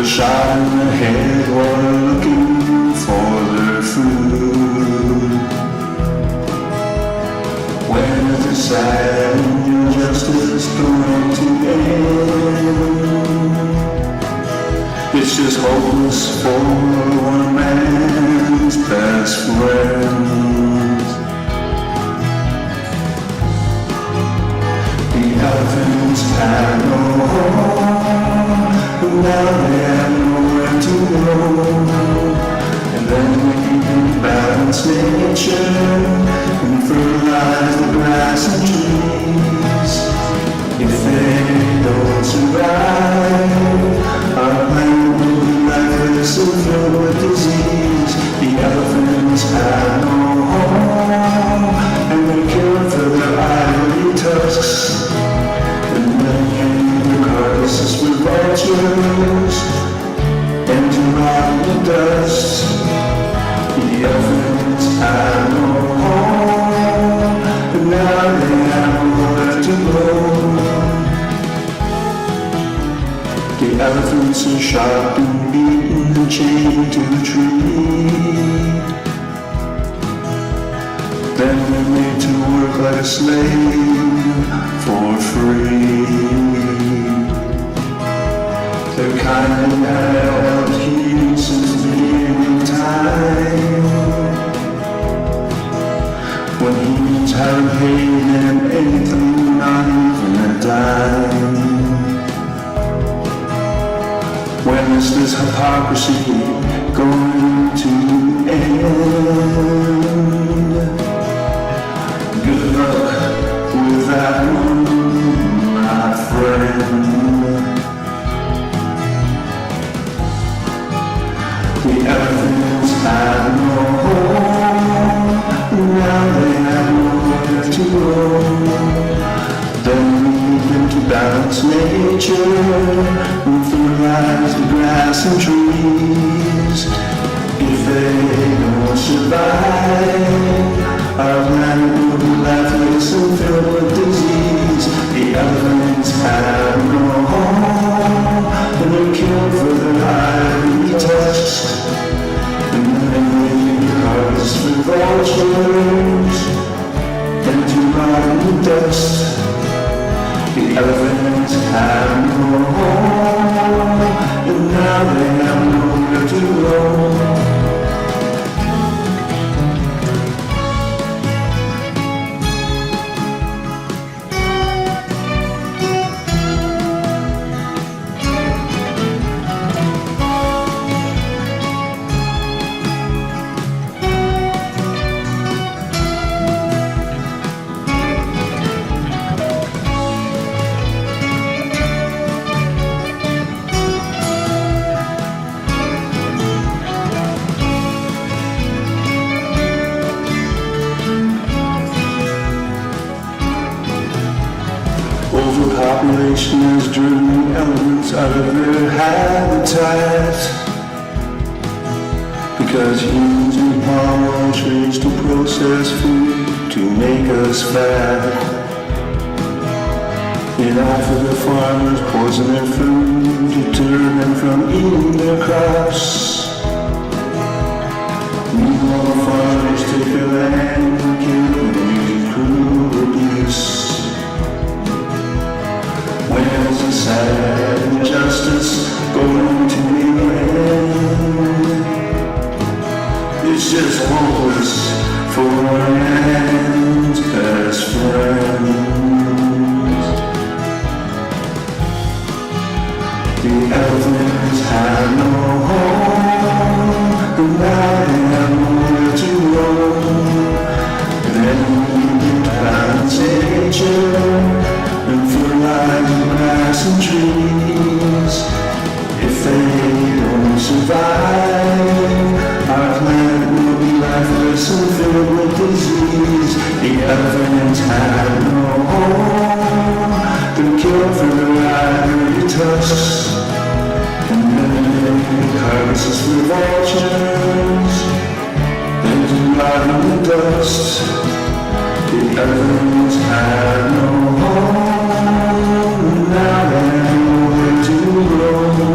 Shot in the head while looking for their food. When is the sad injustice going to end? It's just hopeless for one man's best friends. The elephants had no home, and now they have nowhere to go. And then we can balance nature and fertilize the grass and trees. If they don't survive, our planet will be lifeless and filled with disease. The elephants have no home, and they're killed for their ivory tusks. And then the carcasses with vultures and to rot in the dust. The elephants have no home, and now they have nowhere to go. The elephants are shot and beaten and chained to the tree. Then they're made to work like a slave for free. Their kind had held heat since the beginning of time. When humans haven't paid them anything, not even a dime. When is this hypocrisy going to end? Good luck with that one, my friend. The elephants have no home, now they have nowhere to go. Then we begin to balance nature and fertilize the grass and trees. If they don't survive, our planet will be lifeless and filled with disease. The elephants have no home, and they're killed for their ivory tusks. And then they harvest for vultures and to rot in the dust. The elephants have no home, and now they have nowhere to go. population has driven elements out of their habitat. Because humans and palm trees to process food to make us fat. In Africa, farmers poison their food to deter them from eating their crops. Meanwhile, the farmers take their land and kill them using cruel abuse. Where's the sad injustice going to the end? It's just hopeless for man's best friend. The elephants have no home, and now they have nowhere to roam. Then we can balance nature and fertilize grass and trees. If they don't survive, our planet will be lifeless and filled with disease. The elephants have no home, they're killed for their ivory tusks. And then they make carcasses for vultures, and to rot in the dust. The elephants have no home, now they have nowhere to roam.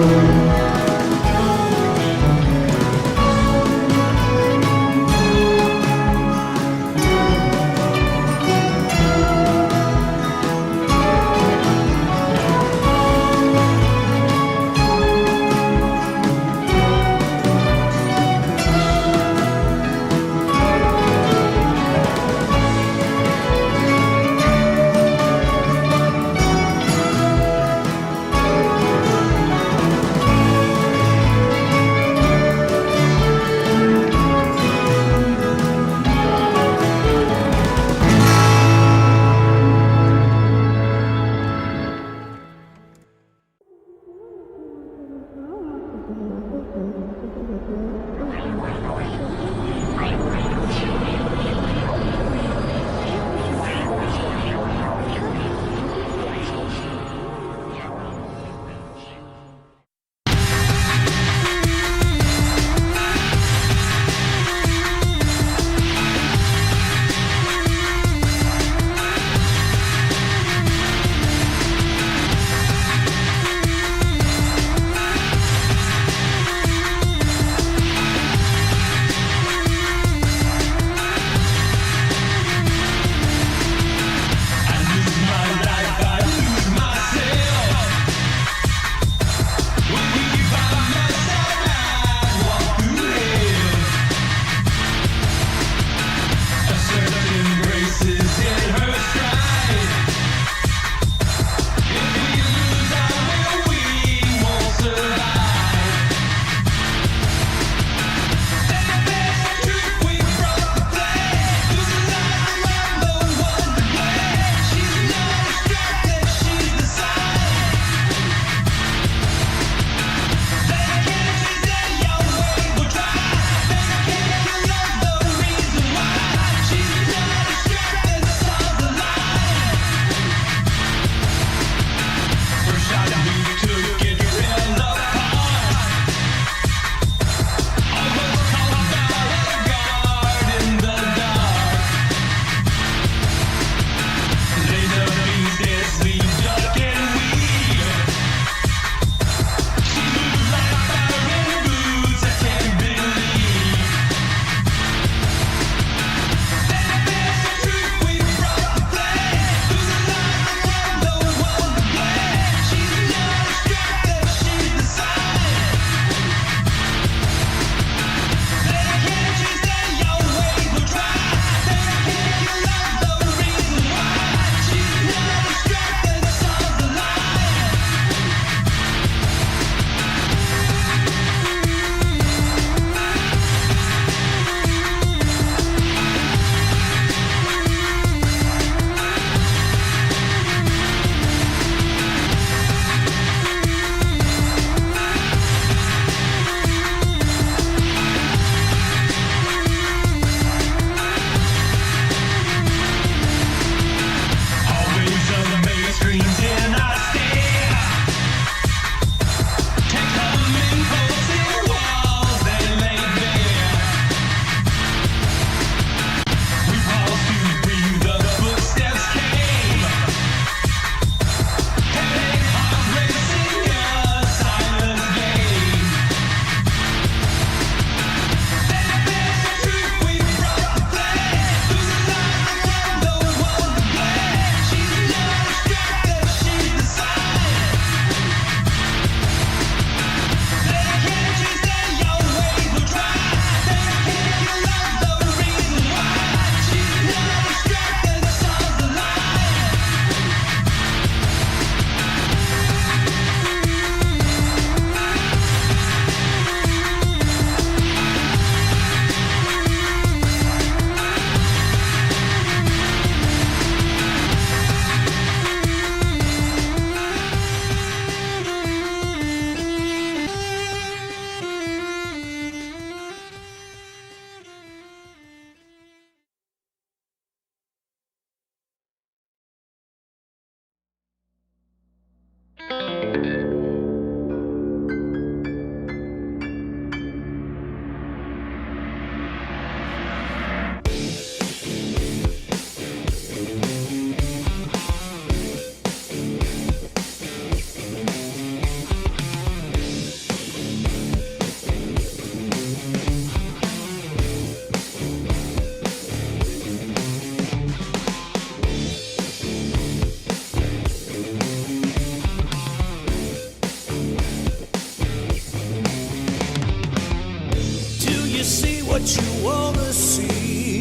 what you wanna see.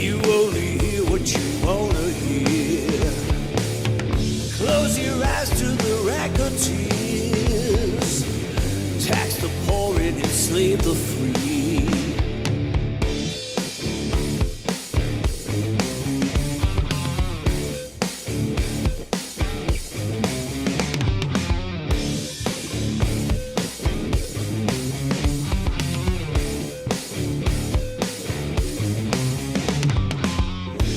You only hear what you wanna hear. Close your eyes to the rack of tears. Tax the poor and enslave the free.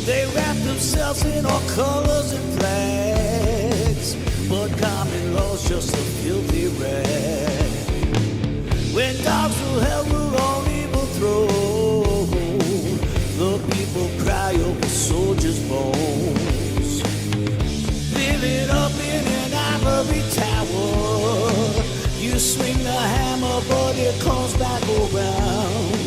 They wrap themselves in all colors and flags, but common law's just a filthy rag. When dogs will hell will on evil throne, the people cry over soldiers' bones. Living up in an ivory tower, you swing the hammer but it comes back around.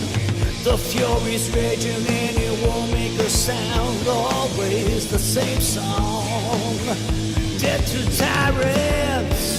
The fury's raging and it won't make a sound. Always the same song. Dead to tyrants.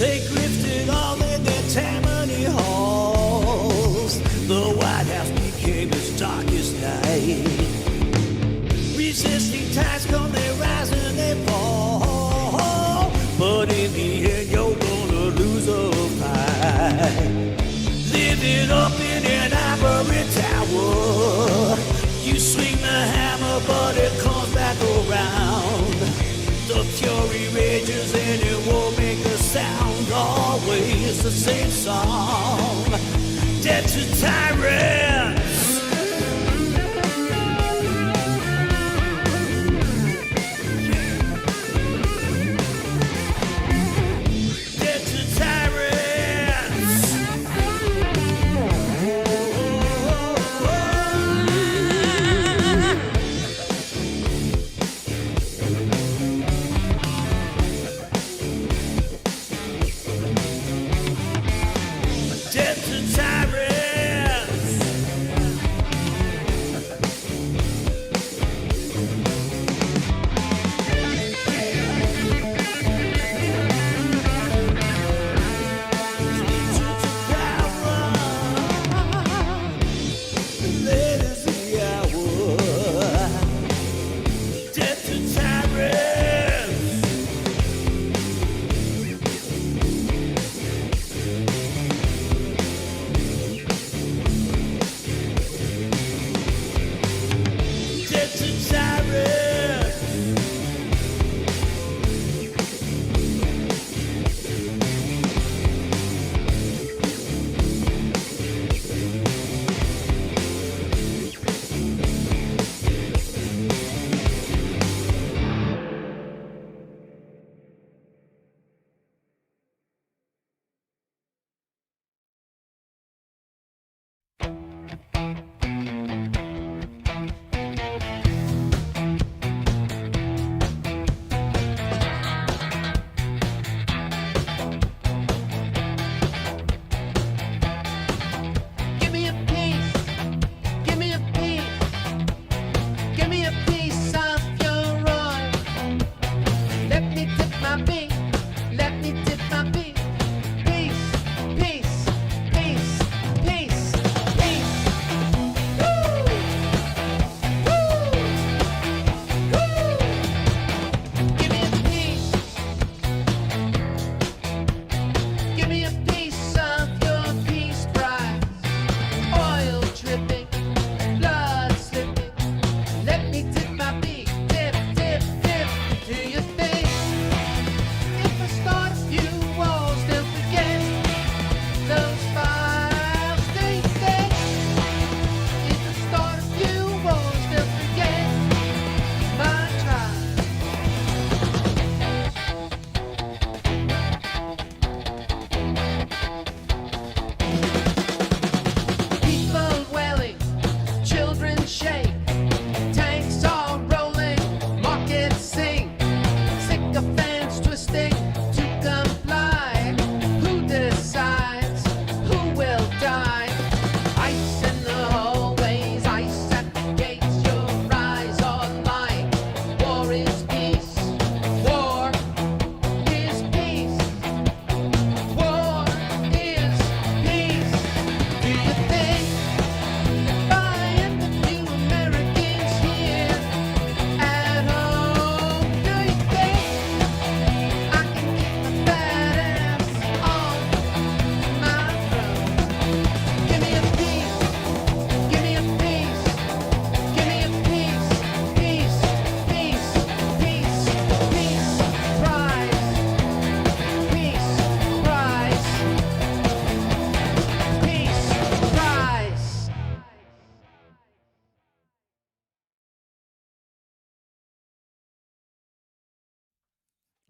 They grifted all in their Tammany halls. The White House became its darkest night. Resisting tides come, they rise and they fall. But in the end, you're gonna lose a fight. Living up in an ivory tower, you swing the hammer, but it comes back around. The fury rages and it won't make a sound. Always the same song. Dead to tyrants. Dead to tyrants. Dead to tyrants.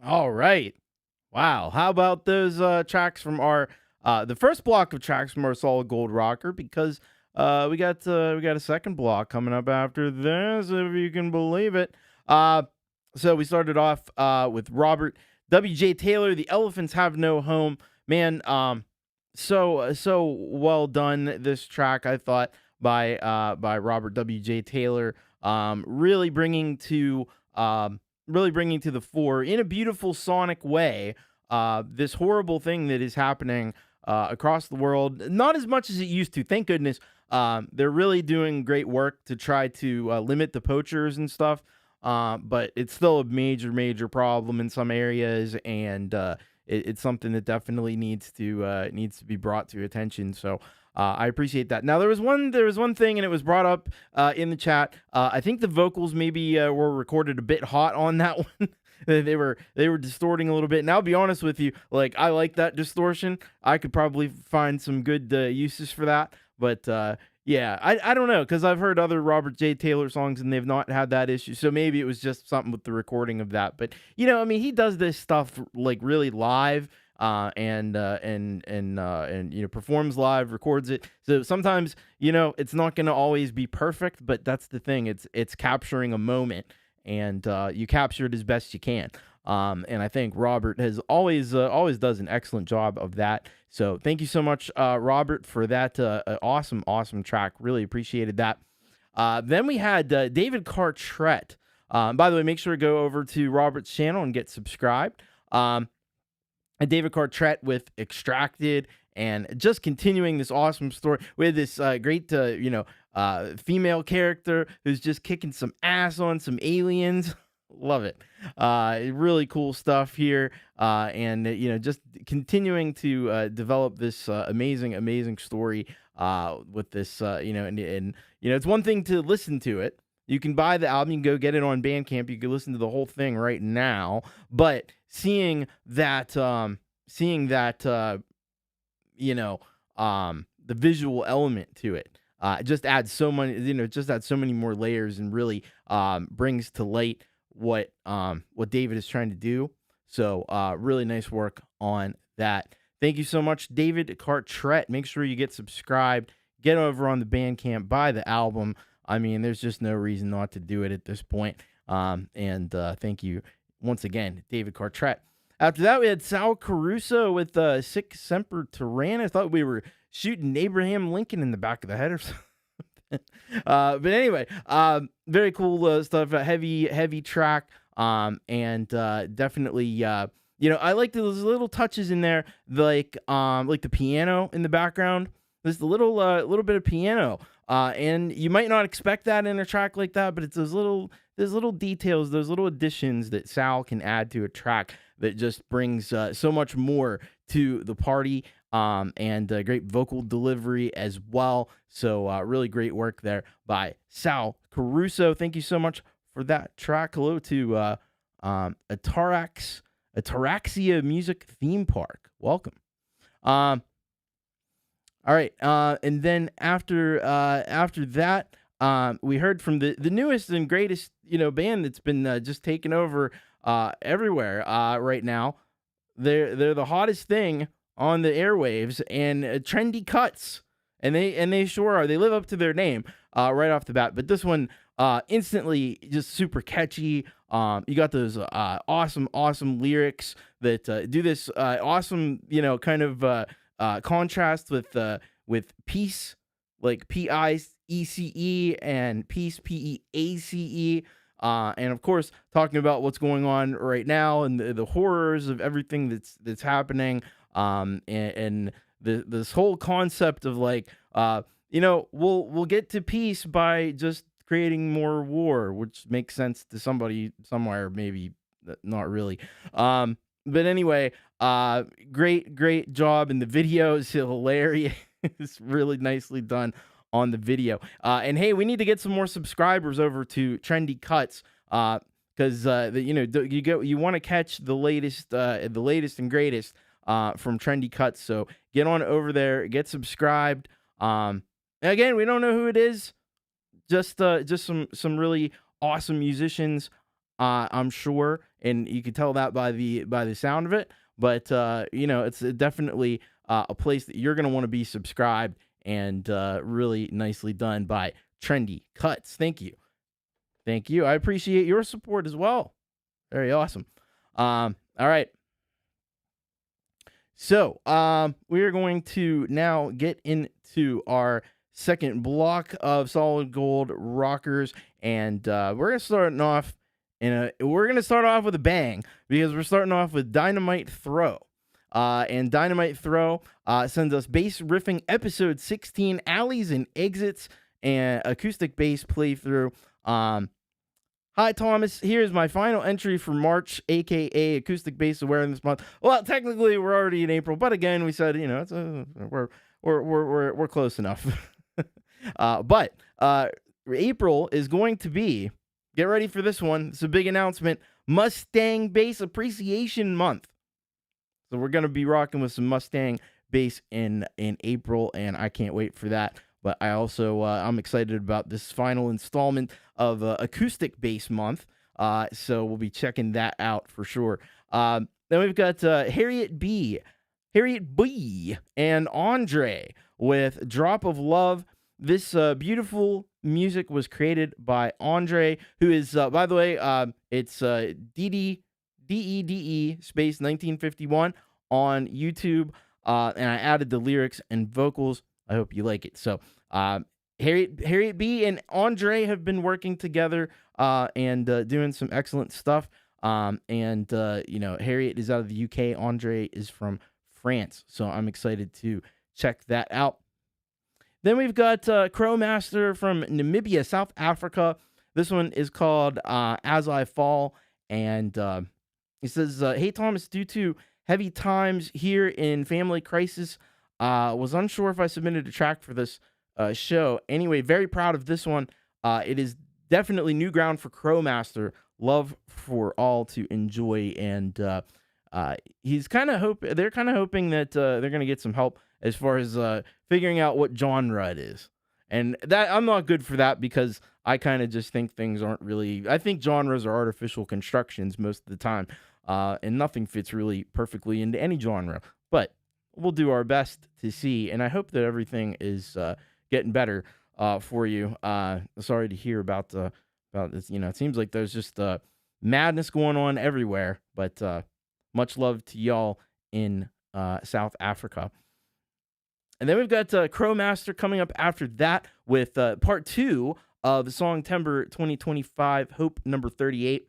All right. Wow. How about those tracks from our the first block of tracks from our Solid Gold Rocker? Because we got a second block coming up after this, if you can believe it. So we started off with Robert W.J. Taylor, "The Elephants Have No Home." Man, so well done, this track, I thought, by Robert W.J. Taylor, really bringing to the fore in a beautiful sonic way this horrible thing that is happening across the world. Not as much as it used to, thank goodness. They're really doing great work to try to limit the poachers and stuff, but it's still a major problem in some areas, and it's something that definitely needs to be brought to attention. So I appreciate that. Now there was one thing, and it was brought up in the chat. I think the vocals maybe were recorded a bit hot on that one. They were distorting a little bit. And I'll be honest with you, like, I like that distortion. I could probably find some good uses for that. But yeah, I don't know, because I've heard other Robert J. Taylor songs and they've not had that issue. So maybe it was just something with the recording of that. But I mean, he does this stuff like really live. And performs live, records it. So sometimes, it's not going to always be perfect, but that's the thing. It's capturing a moment, and you capture it as best you can. And I think Robert has always does an excellent job of that. So thank you so much, Robert, for that awesome track. Really appreciated that. Then we had David Cartret. By the way, make sure to go over to Robert's channel and get subscribed. And David Cartret with Extracted, and just continuing this awesome story. We had this great, female character who's just kicking some ass on some aliens. Love it. Really cool stuff here. And just continuing to develop this amazing story with this, and it's one thing to listen to it. You can buy the album, you can go get it on Bandcamp, you can listen to the whole thing right now, but seeing that the visual element to it just adds so many more layers, and really brings to light what David is trying to do. So really nice work on that. Thank you so much, David Cartret. Make sure you get subscribed, get over on the Bandcamp, buy the album. I mean, there's just no reason not to do it at this point. And thank you once again, David Cartret. After that, we had Sal Caruso with Sic Semper Tyrannis. I thought we were shooting Abraham Lincoln in the back of the head or something. But anyway, very cool stuff. Heavy track. And definitely, I like those little touches in there, like the piano in the background. There's a little bit of piano. And you might not expect that in a track like that, but it's those little details, those little additions that Sal can add to a track that just brings so much more to the party, and great vocal delivery as well. So really great work there by Sal Caruso. Thank you so much for that track. Hello to Ataraxia Music Theme Park. Welcome. All right, and then after that, we heard from the newest and greatest band that's been just taking over everywhere right now. They're the hottest thing on the airwaves, and Trendy Cuts, and they sure are. They live up to their name right off the bat. But this one instantly just super catchy. You got those awesome lyrics that do this awesome kind of contrast with peace, like PIECE, and peace, PEACE, and of course talking about what's going on right now and the horrors of everything that's happening, and this whole concept of like we'll get to peace by just creating more war, which makes sense to somebody somewhere, maybe not really. But anyway, great job, and the video is hilarious. It's really nicely done on the video. And hey, we need to get some more subscribers over to Trendy Cuts, because you want to catch the latest and greatest from Trendy Cuts. So get on over there, get subscribed. Again, we don't know who it is. Just some really awesome musicians, I'm sure, and you can tell that by the sound of it. But it's definitely a place that you're gonna want to be subscribed, and really nicely done by Trendy Cuts. Thank you. I appreciate your support as well. Very awesome. All right. So we are going to now get into our second block of Solid Gold Rockers, and we're gonna start off with a bang, because we're starting off with Dynamite Throw. And Dynamite Throw sends us bass riffing episode 16, alleys and exits, and acoustic bass playthrough. Hi, Thomas. Here's my final entry for March, aka Acoustic Bass Awareness Month. Well, technically, we're already in April, but again, we said it's we're close enough. But April is going to be, get ready for this one. It's a big announcement. Mustang Bass Appreciation Month. So we're gonna be rocking with some Mustang bass in April, and I can't wait for that. But I also I'm excited about this final installment of Acoustic Bass Month. So we'll be checking that out for sure. Then we've got Harriet B, and Andre with Drop of Love. This beautiful music was created by Andre, who is, by the way, it's DEDE space 1951 on YouTube. And I added the lyrics and vocals. I hope you like it. So, Harriet B and Andre have been working together and doing some excellent stuff. Harriet is out of the UK. Andre is from France. So I'm excited to check that out. Then we've got Krow Master from Namibia, South Africa. This one is called As I Fall. And he says, hey, Thomas, due to heavy times here in Family Crisis, was unsure if I submitted a track for this show. Anyway, very proud of this one. It is definitely new ground for Krow Master. Love for all to enjoy, and they're kind of hoping that they're gonna get some help as far as figuring out what genre it is. And that I'm not good for that, because I kind of just think things aren't really. I think genres are artificial constructions most of the time, and nothing fits really perfectly into any genre. But we'll do our best to see, and I hope that everything is getting better for you. Sorry to hear about this. It seems like there's just madness going on everywhere. But much love to y'all in South Africa. And then we've got Krow Master coming up after that with part 2 of the song Timber 2025, Hope number 38.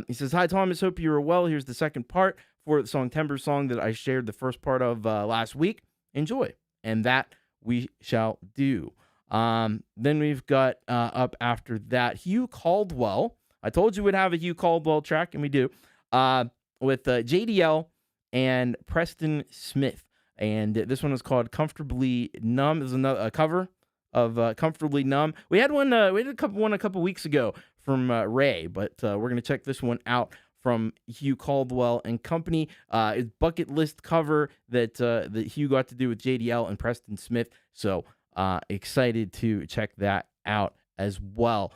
He says, hi, Thomas. Hope you are well. Here's the second part for the song Timber song that I shared the first part of last week. Enjoy. And that we shall do. Then we've got up after that Hugh Caldwell. I told you we'd have a Hugh Caldwell track, and we do. With JDL and Preston Smith. And this one is called Comfortably Numb. This is a cover of Comfortably Numb. We had one. We had a couple weeks ago from Ray, but we're gonna check this one out from Hugh Caldwell and company. It's bucket list cover that Hugh got to do with JDL and Preston Smith. So excited to check that out as well.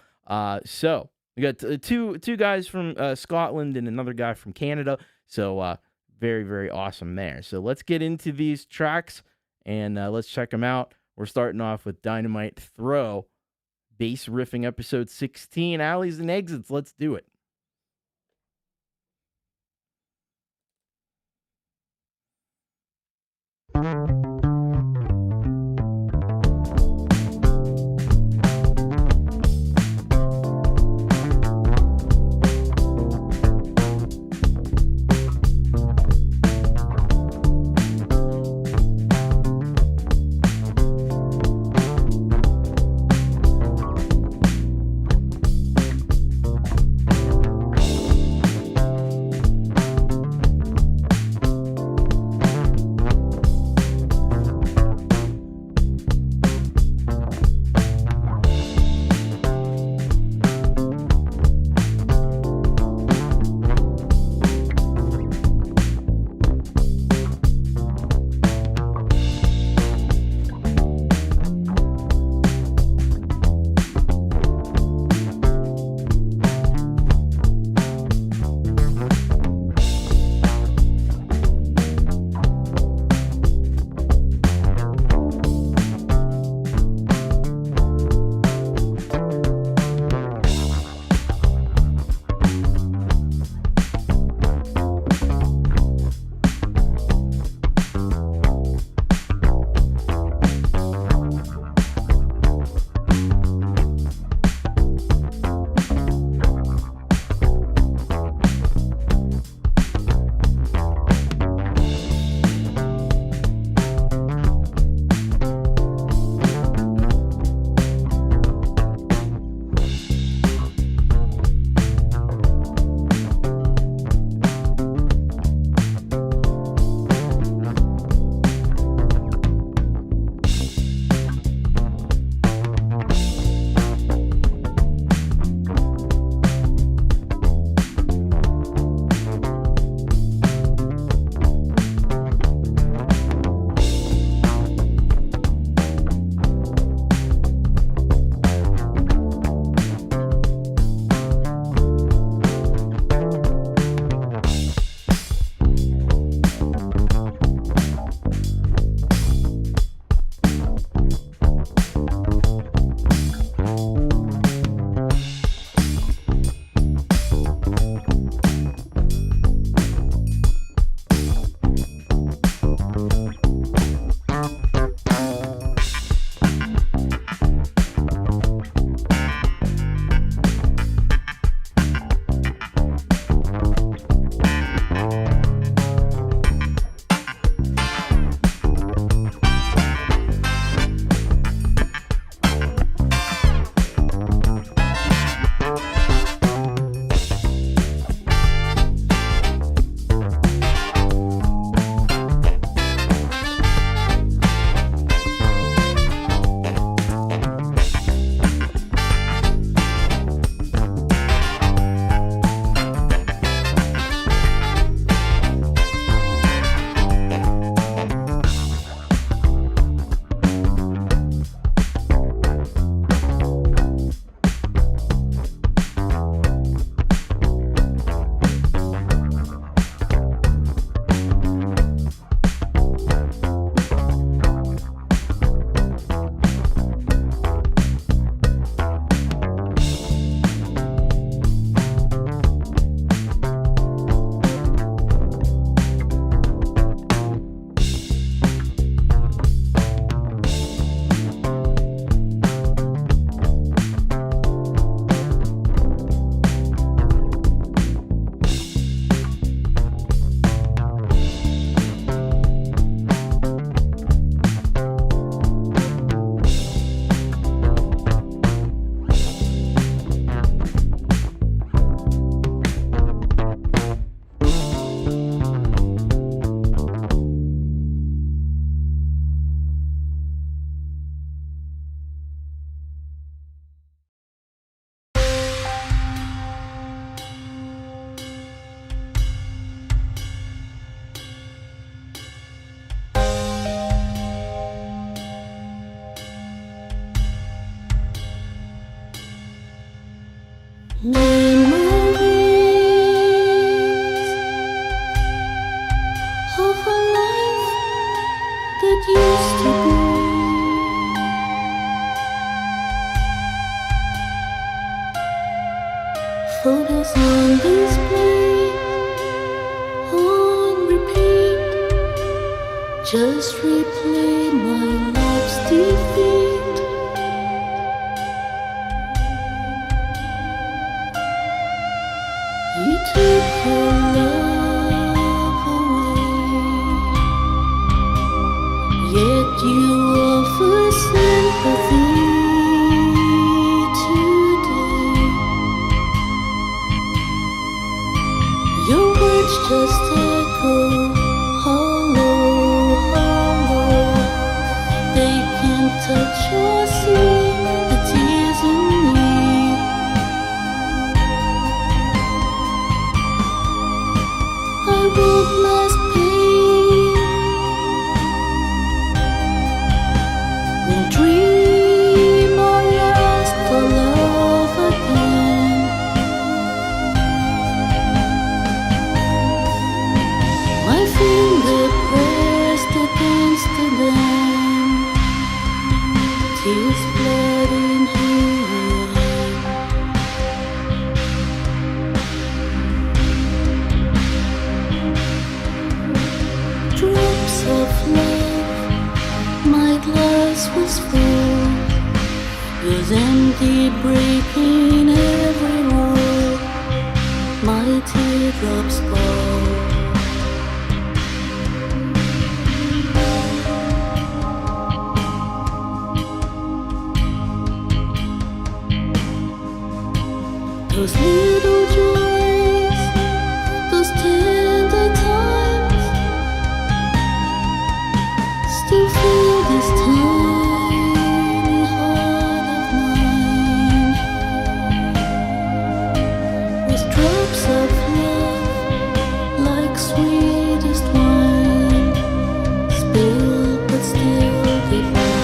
So we got two guys from Scotland and another guy from Canada. So very, very awesome there. So let's get into these tracks and let's check them out. We're starting off with Dynamite Throw, bass riffing episode 16, alleys and exits. Let's do it. Memories of a life that used to be. Photos on display, on repeat. Just replay my life's defeat. You took your love away, yet you offer sympathy today. Your words just echo hollow, hollow. They can't touch or see the tears in me. I won't mask pain, won't dream or ask for love again. My finger pressed against the dam, tears bled in here. Drops of love, my glass was full, was empty, breaking every rule. My teardrops fall. Those little joys, those tender times, still feel this tiny heart of mine, with drops of love like sweetest wine, spilled but still divine.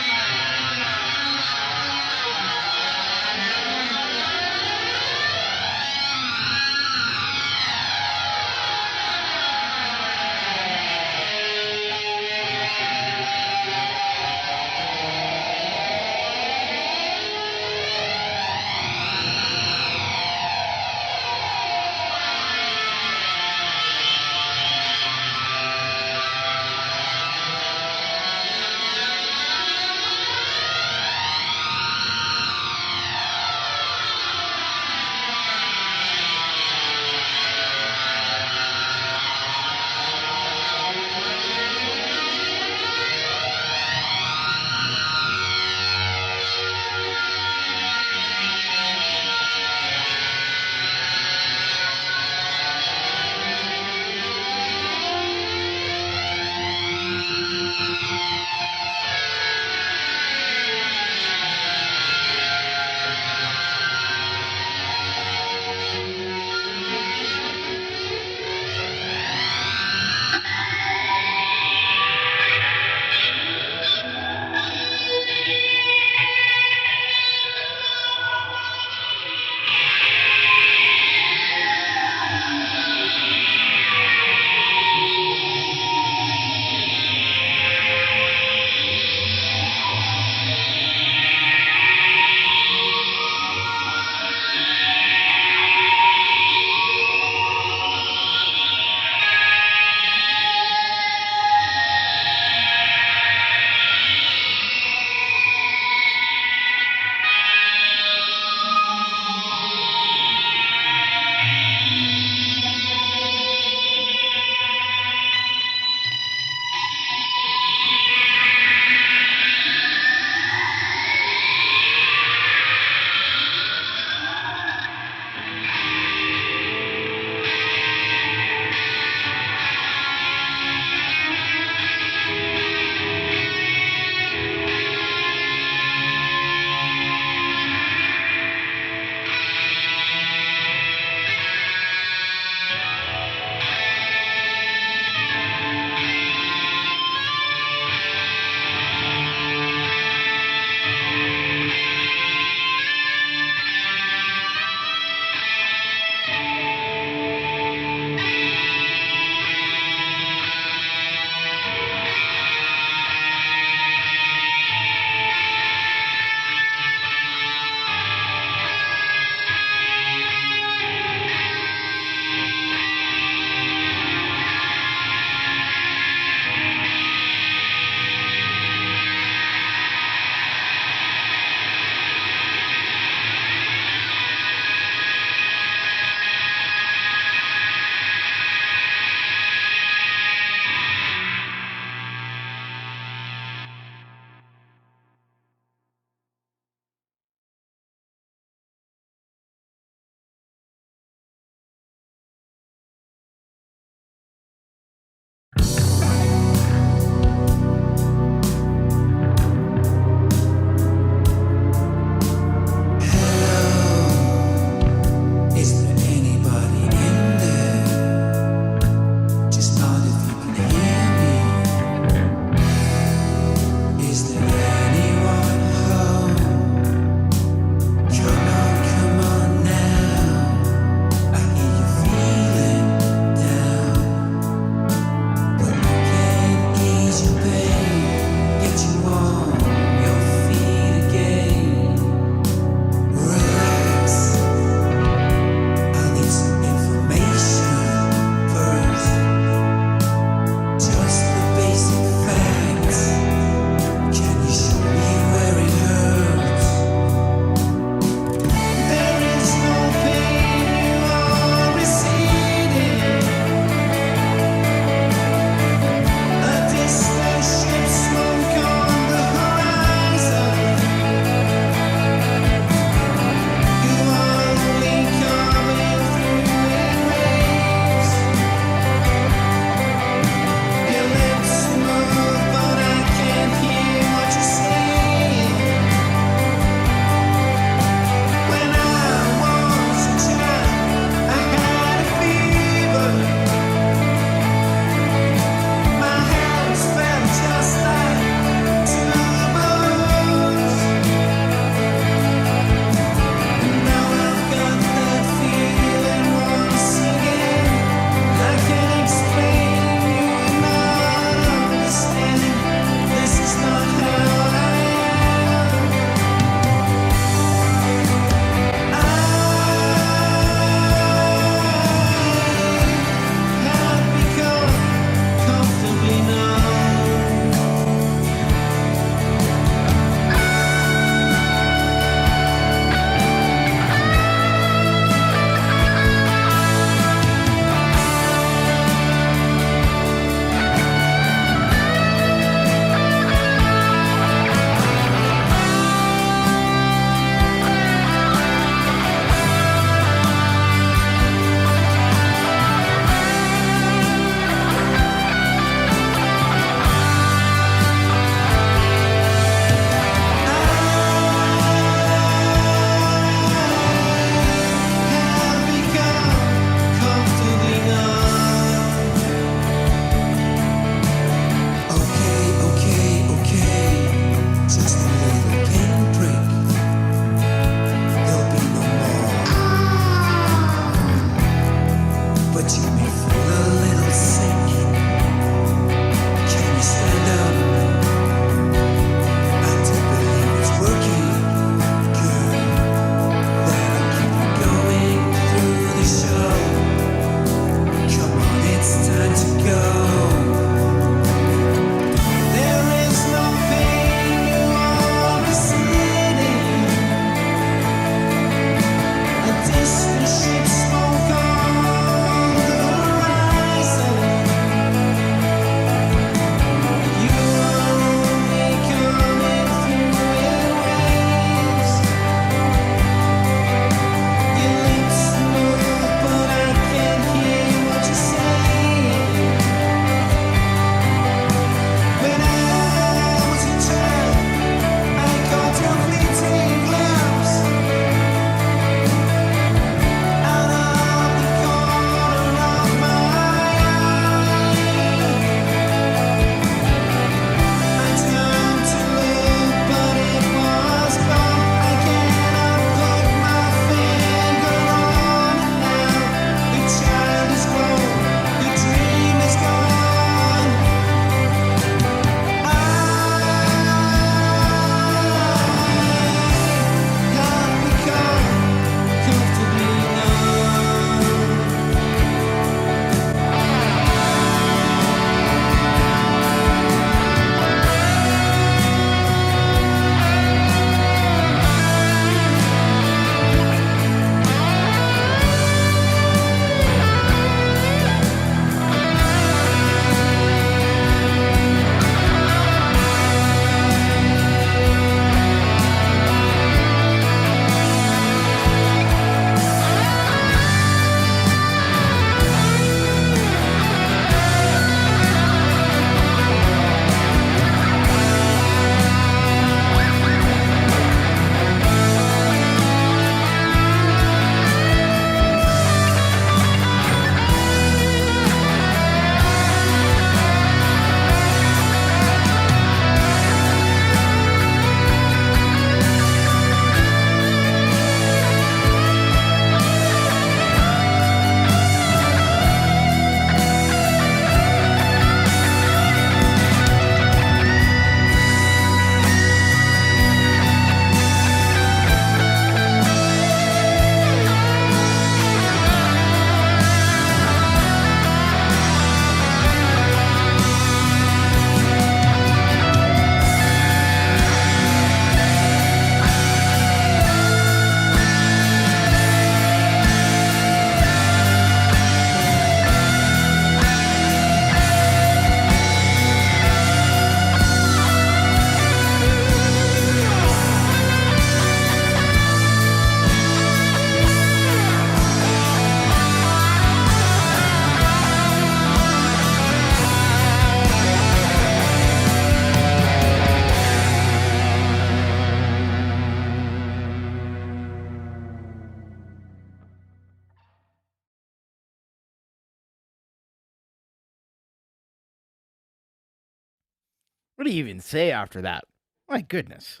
What do you even say after that? My goodness.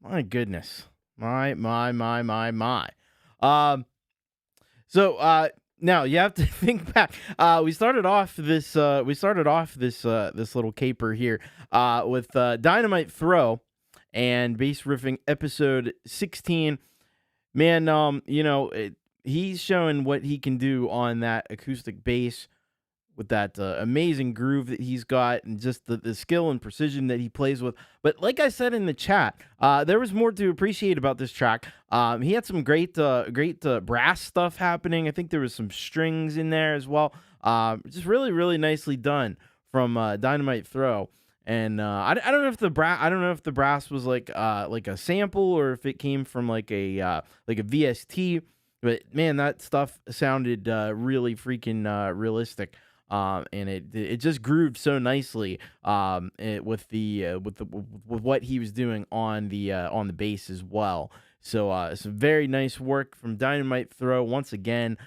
My goodness. My. So now you have to think back. We started off this this little caper here with Dynamite Throw and bass riffing episode 16. Man, he's showing what he can do on that acoustic bass with that amazing groove that he's got and just the skill and precision that he plays with. But like I said in the chat, there was more to appreciate about this track. He had some great brass stuff happening. I think there was some strings in there as well. Just really, really nicely done from Dynamite Throw. And I don't know if the brass was like a sample or if it came from like a VST. But man, that stuff sounded really freaking realistic. And it just grooved so nicely with what he was doing on the bass as well. So some very nice work from Dynamite Throw once again,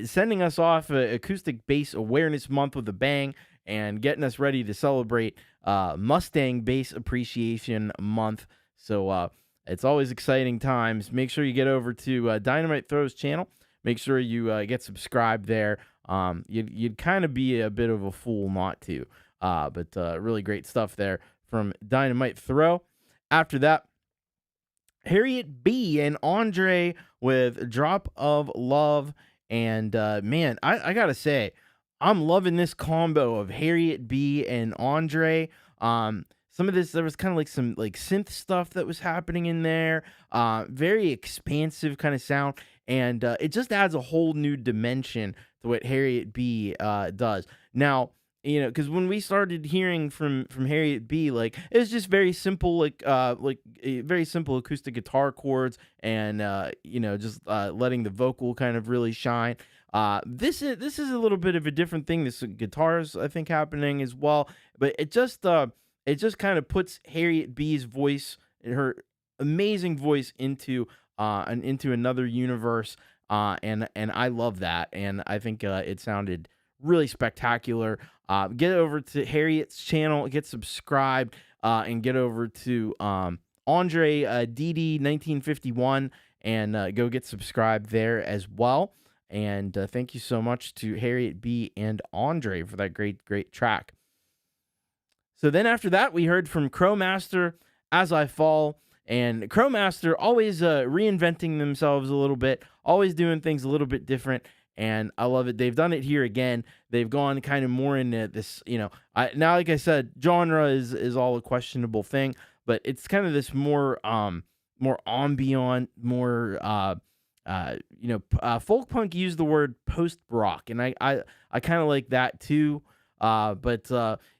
sending us off Acoustic Bass Awareness Month with a bang and getting us ready to celebrate Mustang Bass Appreciation Month. So it's always exciting times. Make sure you get over to Dynamite Throw's channel. Make sure you get subscribed there. You'd kind of be a bit of a fool not to, but really great stuff there from Dynamite Throw. After that, Harriet B and Andre with Drop of Love. And man, I gotta say, I'm loving this combo of Harriet B and Andre. Some of this, there was kind of like some like synth stuff that was happening in there. Very expansive kind of sound. And it just adds a whole new dimension to what Harriet B does. Now, because when we started hearing from Harriet B, like it was just very simple, like very simple acoustic guitar chords, and just letting the vocal kind of really shine. This is a little bit of a different thing. This guitars, I think, happening as well, but it just kind of puts Harriet B's voice, her amazing voice, into another universe, and I love that, and I think it sounded really spectacular. Get over to Harriet's channel, get subscribed, and get over to Andre DD 1951 and go get subscribed there as well. And thank you so much to Harriet B and Andre for that great track. So then after that, we heard from Crowmaster, As I Fall. And Crowmaster always reinventing themselves a little bit, always doing things a little bit different, and I love it. They've done it here again. They've gone kind of more into this, now, like I said, genre is all a questionable thing, but it's kind of this more ambient, more folk punk used the word post rock, and I kind of like that too. But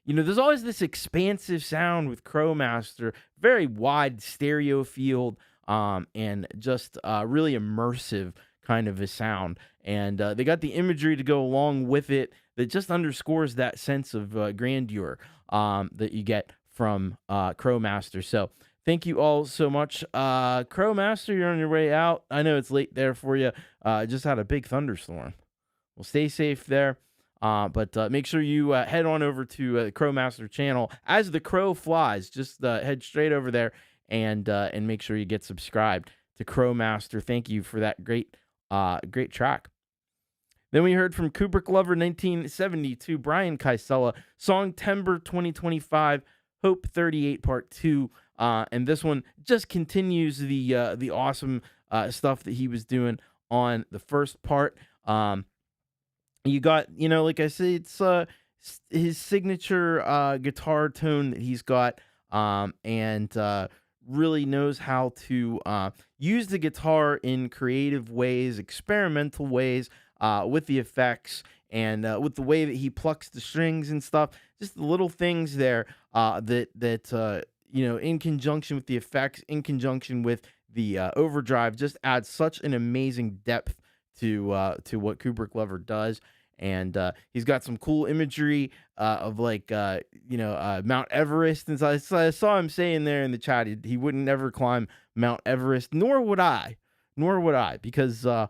there's always this expansive sound with Crowmaster, very wide stereo field, and just really immersive kind of a sound. And they got the imagery to go along with it that just underscores that sense of grandeur that you get from Crowmaster. So thank you all so much. Crowmaster, you're on your way out. I know it's late there for you. Just had a big thunderstorm. Well, stay safe there. But make sure you head on over to the Crowmaster channel as the crow flies. Just head straight over there and make sure you get subscribed to Crowmaster. Thank you for that great track. Then we heard from Kubrick Lover 1972, Brian Kaisela, song Timber 2025, Hope 38 Part 2. And this one just continues the awesome stuff that he was doing on the first part. You got, like I said, it's his signature guitar tone that he's got, and really knows how to use the guitar in creative ways, experimental ways, with the effects, and with the way that he plucks the strings and stuff. Just the little things there that in conjunction with the effects, in conjunction with the overdrive, just adds such an amazing depth to what Kubrick Lover does. And he's got some cool imagery of like Mount Everest, and so I saw him saying there in the chat he wouldn't never climb Mount Everest, nor would I, because I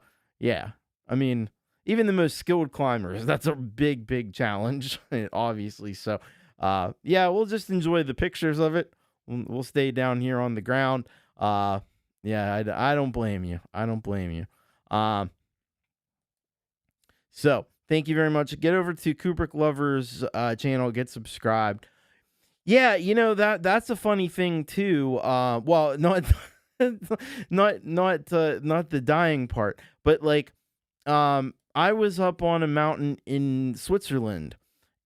mean, even the most skilled climbers, that's a big challenge, obviously. So yeah, we'll just enjoy the pictures of it. We'll stay down here on the ground. Yeah, I don't blame you. I don't blame you. So thank you very much. Get over to Kubrick Lovers channel. Get subscribed. Yeah, that's a funny thing too. Well, not not the dying part, but like, I was up on a mountain in Switzerland,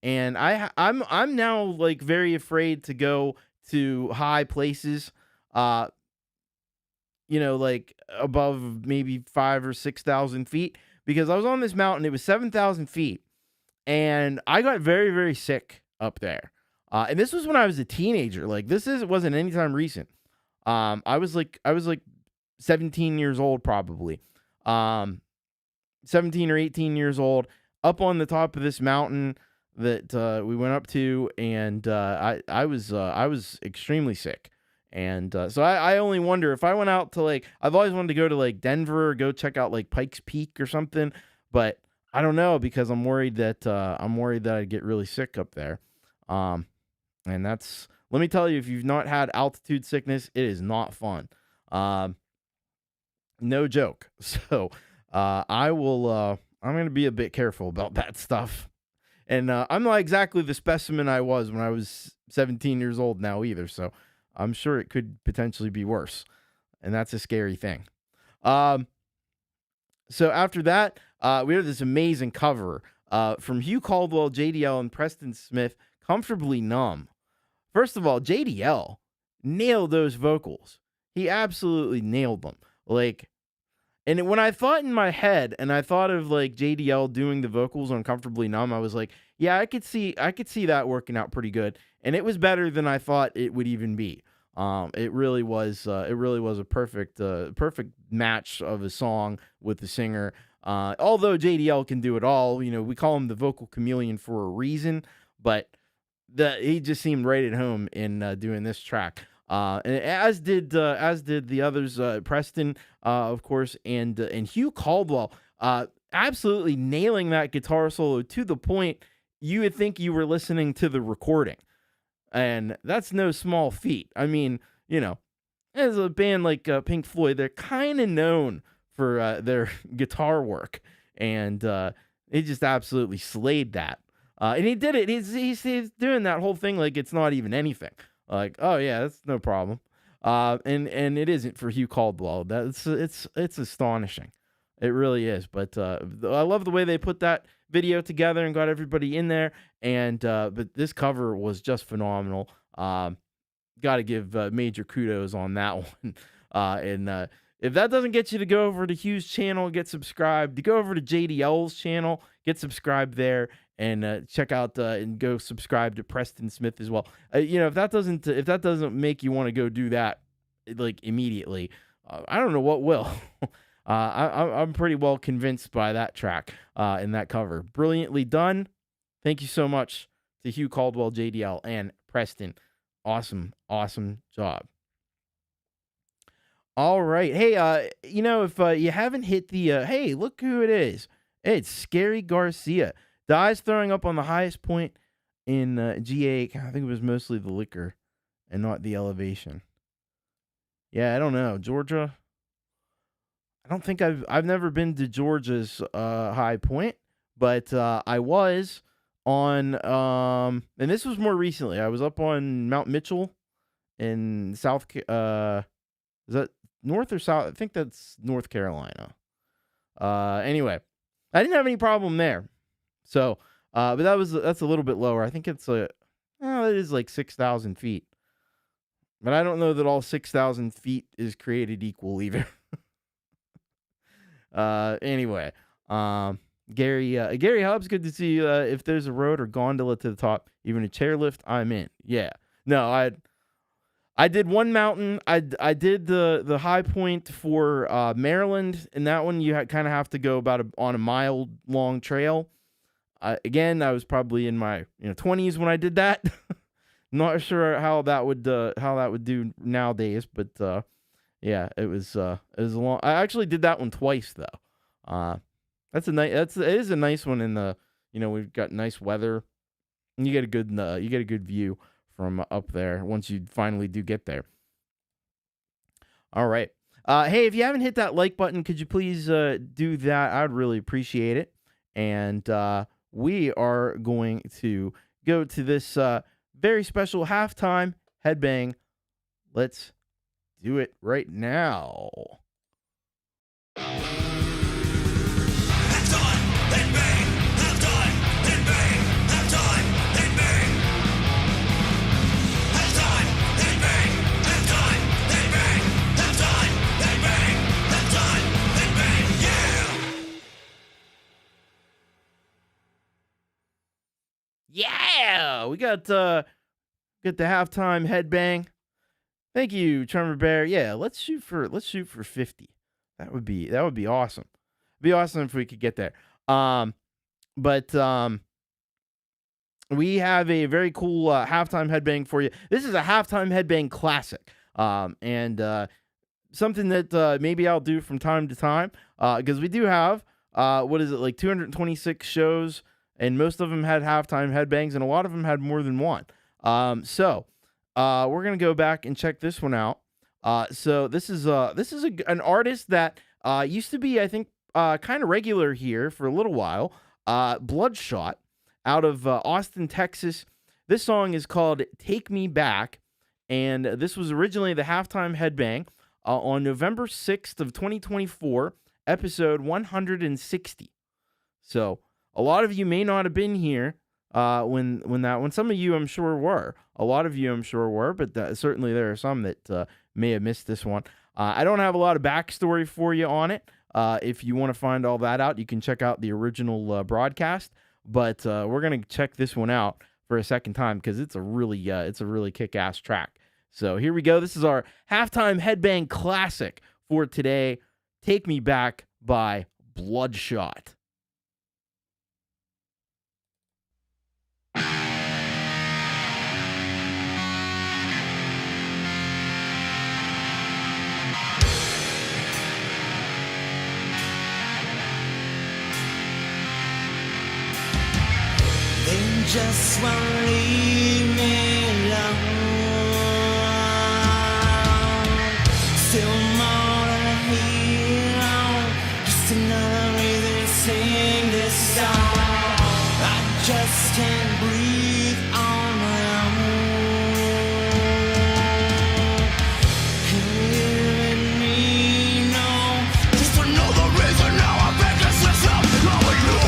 and I'm now like very afraid to go to high places. Like above maybe 5,000 or 6,000 feet, because I was on this mountain. It was 7,000 feet, and I got very, very sick up there. And this was when I was a teenager. Like wasn't anytime recent. I was like 17 years old probably. 17 or 18 years old, up on the top of this mountain that we went up to, and I was extremely sick. And so I only wonder if I went out to like, I've always wanted to go to like Denver, or go check out like Pikes Peak or something, but I don't know, because I'm worried that I'd get really sick up there. And let me tell you, if you've not had altitude sickness, it is not fun. No joke. So I'm going to be a bit careful about that stuff. And I'm not exactly the specimen I was when I was 17 years old now either, so I'm sure it could potentially be worse. And that's a scary thing. So after that, we have this amazing cover from Hugh Caldwell, JDL, and Preston Smith, Comfortably Numb. First of all, JDL nailed those vocals. He absolutely nailed them. Like, and when I thought in my head, and I thought of like JDL doing the vocals on Comfortably Numb, I was like, yeah, I could see that working out pretty good. And it was better than I thought it would even be. It really was a perfect match of a song with the singer. Although JDL can do it all, we call him the vocal chameleon for a reason, but he just seemed right at home in doing this track. And as did the others, Preston, of course, and Hugh Caldwell, absolutely nailing that guitar solo to the point you would think you were listening to the recording. And that's no small feat. I mean, as a band like Pink Floyd, they're kind of known for their guitar work, and he just absolutely slayed that. And he did it. He's doing that whole thing like it's not even anything. Like, oh yeah, that's no problem. And it isn't for Hugh Caldwell. It's astonishing. It really is. But I love the way they put that video together and got everybody in there. And but this cover was just phenomenal. Got to give major kudos on that one. And if that doesn't get you to go over to Hugh's channel, get subscribed. To go over to JDL's channel, get subscribed there, and check out and go subscribe to Preston Smith as well. If that doesn't make you want to go do that like immediately, I don't know what will. I'm pretty well convinced by that track and that cover. Brilliantly done. Thank you so much to Hugh Caldwell, JDL, and Preston. Awesome job. All right. Hey, if you haven't hit the, hey, look who it is. It's Scary Garcia. Dies throwing up on the highest point in GA. I think it was mostly the liquor and not the elevation. Yeah, I don't know. Georgia. I don't think I've never been to Georgia's high point, but I was on, and this was more recently. I was up on Mount Mitchell in is that North or South? I think that's North Carolina. Anyway, I didn't have any problem there. So, but that's a little bit lower. I think it is like 6,000 feet. But I don't know that all 6,000 feet is created equal either. Anyway, Gary Hubbs, good to see you. If there's a road or gondola to the top, even a chairlift, I'm in. Yeah. No, I did one mountain. I did the high point for Maryland, and that one you kind of have to go on a mile long trail. Again, I was probably in my 20s when I did that. Not sure how that would do nowadays, but yeah, it was a long. I actually did that one twice though. It is a nice one in the we've got nice weather you get a good view from up there once you finally do get there. All right. Hey, if you haven't hit that like button, could you please do that? I'd really appreciate it. And we are going to go to this very special halftime headbang. Let's do it right now. Yeah, we got the halftime headbang. Thank you, Charmer Bear. Yeah, let's shoot for 50. That would be awesome. It'd be awesome if we could get there. But we have a very cool halftime headbang for you. This is a halftime headbang classic. And something that maybe I'll do from time to time, because we do have what is it, like 226 shows. And most of them had halftime headbangs, and a lot of them had more than one. So we're gonna go back and check this one out. So this is an artist that used to be, I think, kind of regular here for a little while. Bloodshot, out of Austin, Texas. This song is called "Take Me Back," and this was originally the halftime headbang on November 6th of 2024, episode 160. So. A lot of you may not have been here when some of you I'm sure were. A lot of you I'm sure were, but certainly there are some that may have missed this one. I don't have a lot of backstory for you on it. If you want to find all that out, you can check out the original broadcast. But we're gonna check this one out for a second time because it's a really kick-ass track. So here we go. This is our halftime headbang classic for today. "Take Me Back" by Bloodshot. Just won't leave me alone. Still more than a hero, just another reason to sing this song. I just can't breathe on my own. Can you and me know? Just another reason now I beg this myself. Now I know.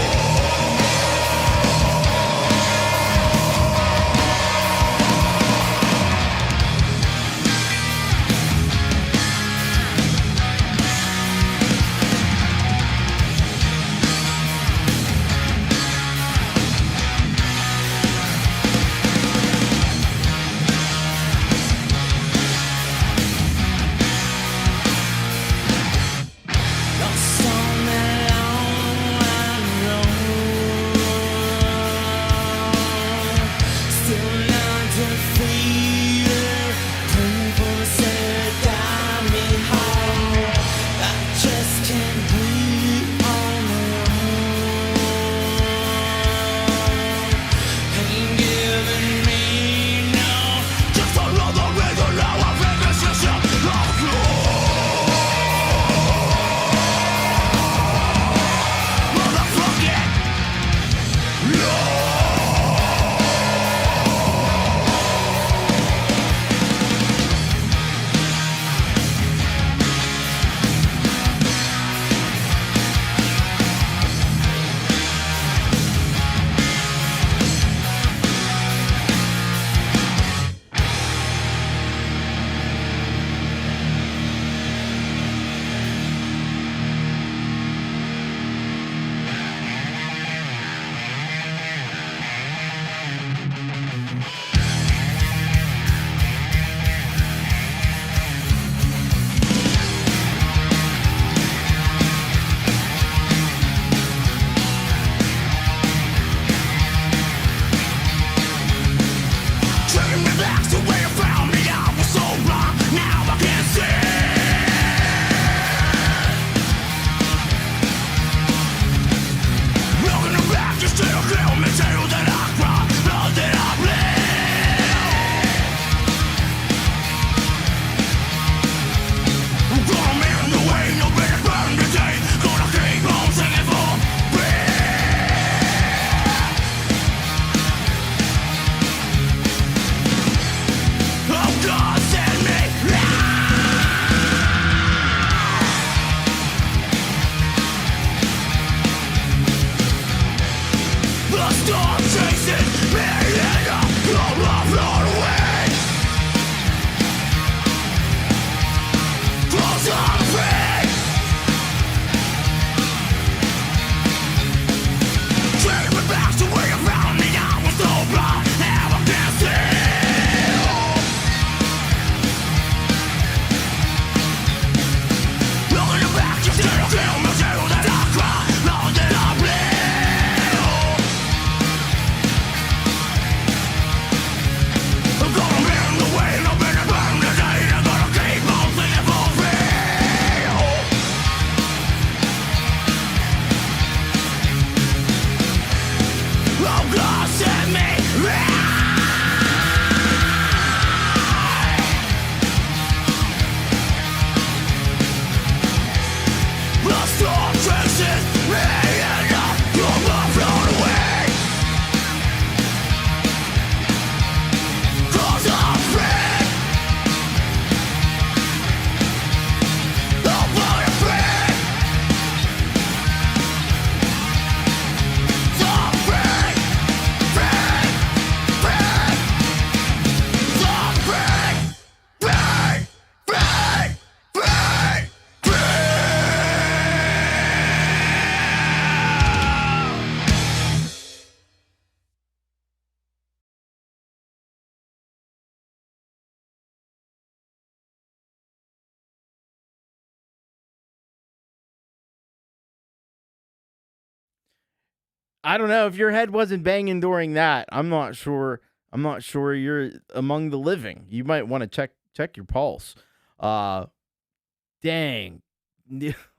I don't know if your head wasn't banging during that. I'm not sure. I'm not sure you're among the living. You might want to check your pulse. Dang.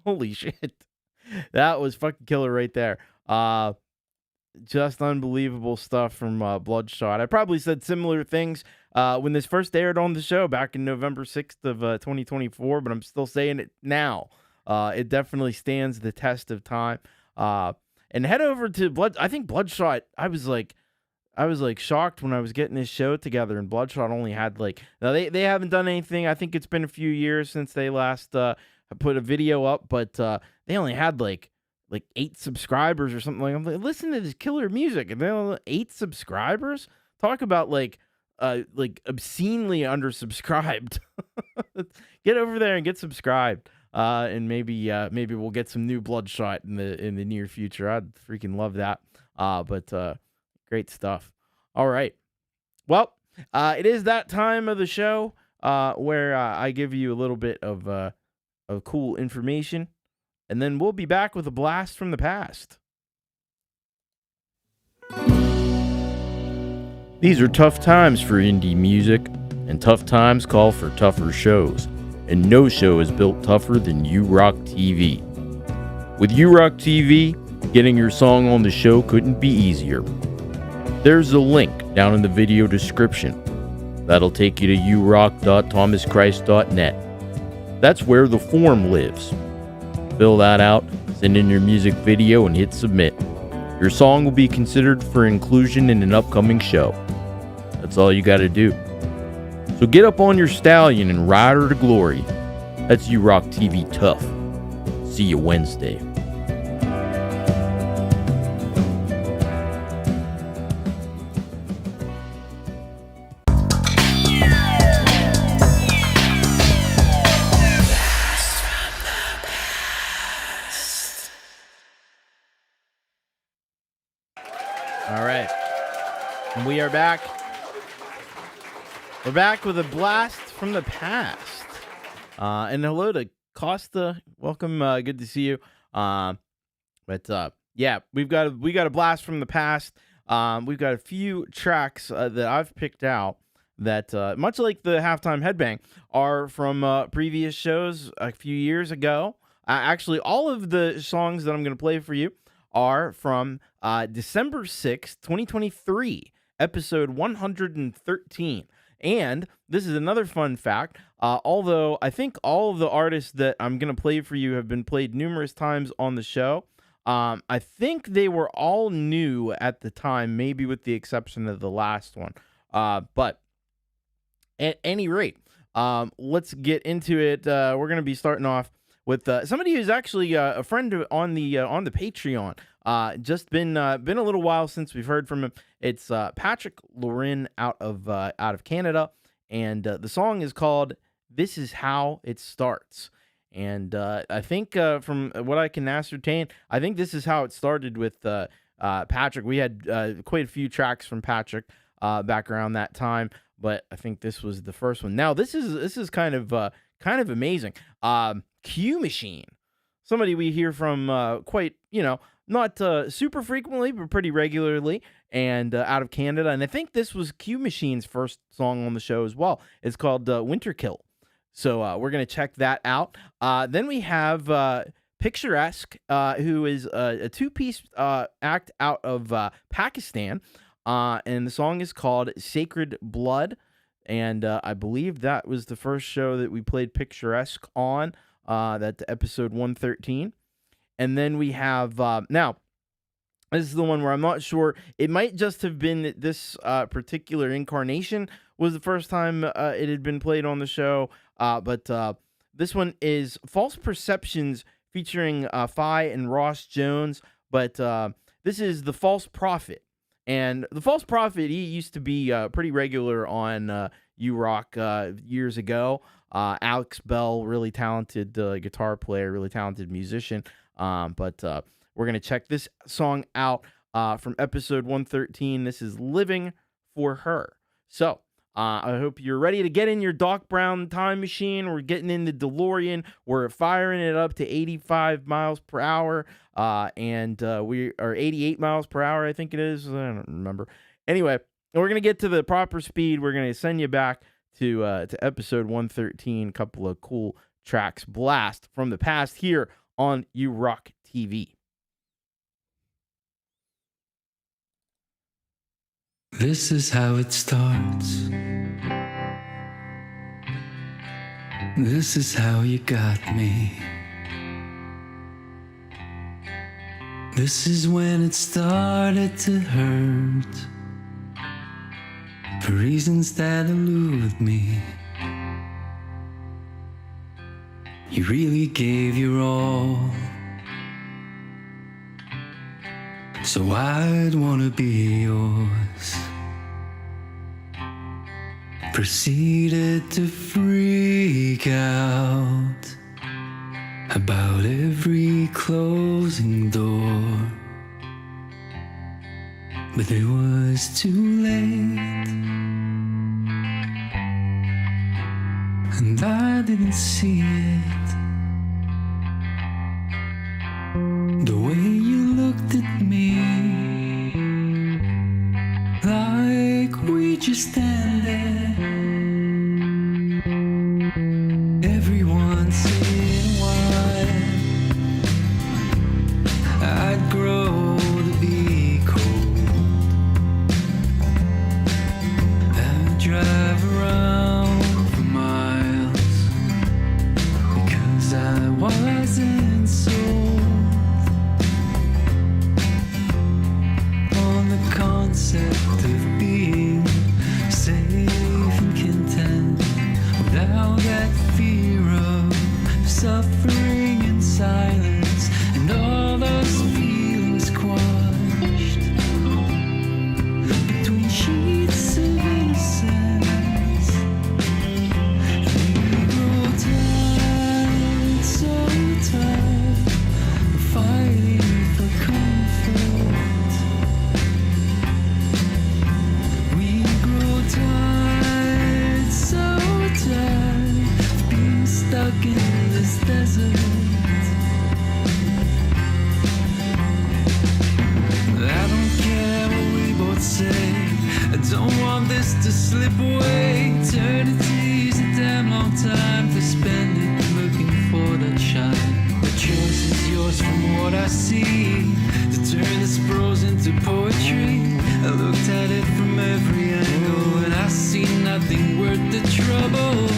Holy shit. That was fucking killer right there. Just unbelievable stuff from Bloodshot. I probably said similar things when this first aired on the show back in November 6th of 2024, but I'm still saying it now. It definitely stands the test of time. And head over to I think Bloodshot, I was like shocked when I was getting this show together, and Bloodshot only had now they haven't done anything. I think it's been a few years since they last put a video up, but they only had like 8 subscribers or something. I'm like, listen to this killer music, and they only 8 subscribers. Talk about like obscenely undersubscribed. Get over there and get subscribed, and maybe we'll get some new Bloodshot in the near future. I'd freaking love that. But great stuff. All right, well, it is that time of the show where I give you a little bit of cool information. And then we'll be back with a blast from the past. These are tough times for indie music, and tough times call for tougher shows. And no show is built tougher than U-Rock TV. With U-Rock TV, getting your song on the show couldn't be easier. There's a link down in the video description. That'll take you to urock.thomaschrist.net. That's where the form lives. Fill that out, send in your music video, and hit submit. Your song will be considered for inclusion in an upcoming show. That's all you gotta do. So get up on your stallion and ride her to glory. That's U-Rock TV Tough. See you Wednesday. All right. And we are back. We're back with a blast from the past. And hello to Costa. Welcome. Good to see you. Yeah, we've got a blast from the past. We've got a few tracks that I've picked out that, much like the halftime headbang, are from previous shows a few years ago. Actually, all of the songs that I'm going to play for you are from December 6th, 2023, episode 113. And this is another fun fact. Although I think all of the artists that I'm going to play for you have been played numerous times on the show, I think they were all new at the time, maybe with the exception of the last one. But at any rate, let's get into it. We're going to be starting off with somebody who's actually a friend on the Patreon. Just been a little while since we've heard from him. It's Patrick Lauren out of Canada, and the song is called "This Is How It Starts." And I think from what I can ascertain, I think this is how it started with Patrick. We had quite a few tracks from Patrick back around that time, but I think this was the first one. Now this is kind of amazing. Q Machine, somebody we hear from quite, not super frequently, but pretty regularly, and out of Canada. And I think this was Q Machine's first song on the show as well. It's called Winter Kill. So we're going to check that out. Then we have Picturesque, who is a two-piece act out of Pakistan. And the song is called Sacred Blood. And I believe that was the first show that we played Picturesque on. That's episode 113. And then we have, now, this is the one where I'm not sure. It might just have been that this particular incarnation was the first time it had been played on the show. But this one is False Perceptions featuring Phi and Ross Jones. But this is The False Prophet. And The False Prophet, he used to be pretty regular on U-Rock years ago. Alex Bell, really talented guitar player, really talented musician. But we're going to check this song out from episode 113. This is Living for Her. So I hope you're ready to get in your Doc Brown time machine. We're getting in the DeLorean. We're firing it up to 85 miles per hour. And we are 88 miles per hour, I think it is. I don't remember. Anyway, we're going to get to the proper speed. We're going to send you back to episode 113. A couple of cool tracks blast from the past here on You Rock TV. This is how it starts. This is how you got me. This is when it started to hurt, for reasons that elude me. You really gave your all, so I'd wanna be yours. Proceeded to freak out about every closing door, but it was too late, and I didn't see it. The way you looked at me, like we just stand there. Every once in a while, I'd grow to be cold. I'd drive around for miles because I wasn't sold on the concept of being safe and content without that fear of suffering in silence and all those feelings quashed between sheets of innocence. And we grow tired, so tired of fighting for comfort. We grow tired, so tired of being stuck in this desert. I don't care what we both say, I don't want this to slip away. Eternity's a damn long time to spend it looking for that shine. The choice is yours from what I see, to turn this prose into poetry. I looked at it from every angle and I see nothing worth the trouble.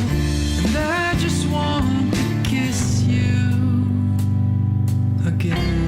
And I just want to kiss you again.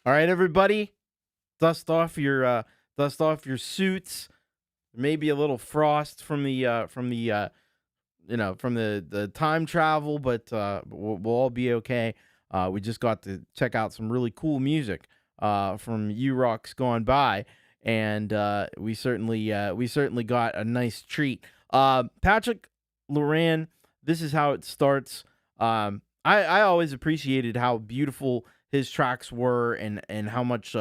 All right, everybody, dust off your suits. Maybe a little frost from the time travel, but we'll all be okay. We just got to check out some really cool music from U-Rock's gone by, and we certainly got a nice treat. Patrick Loran, this is how it starts. I always appreciated how beautiful his tracks were, and how much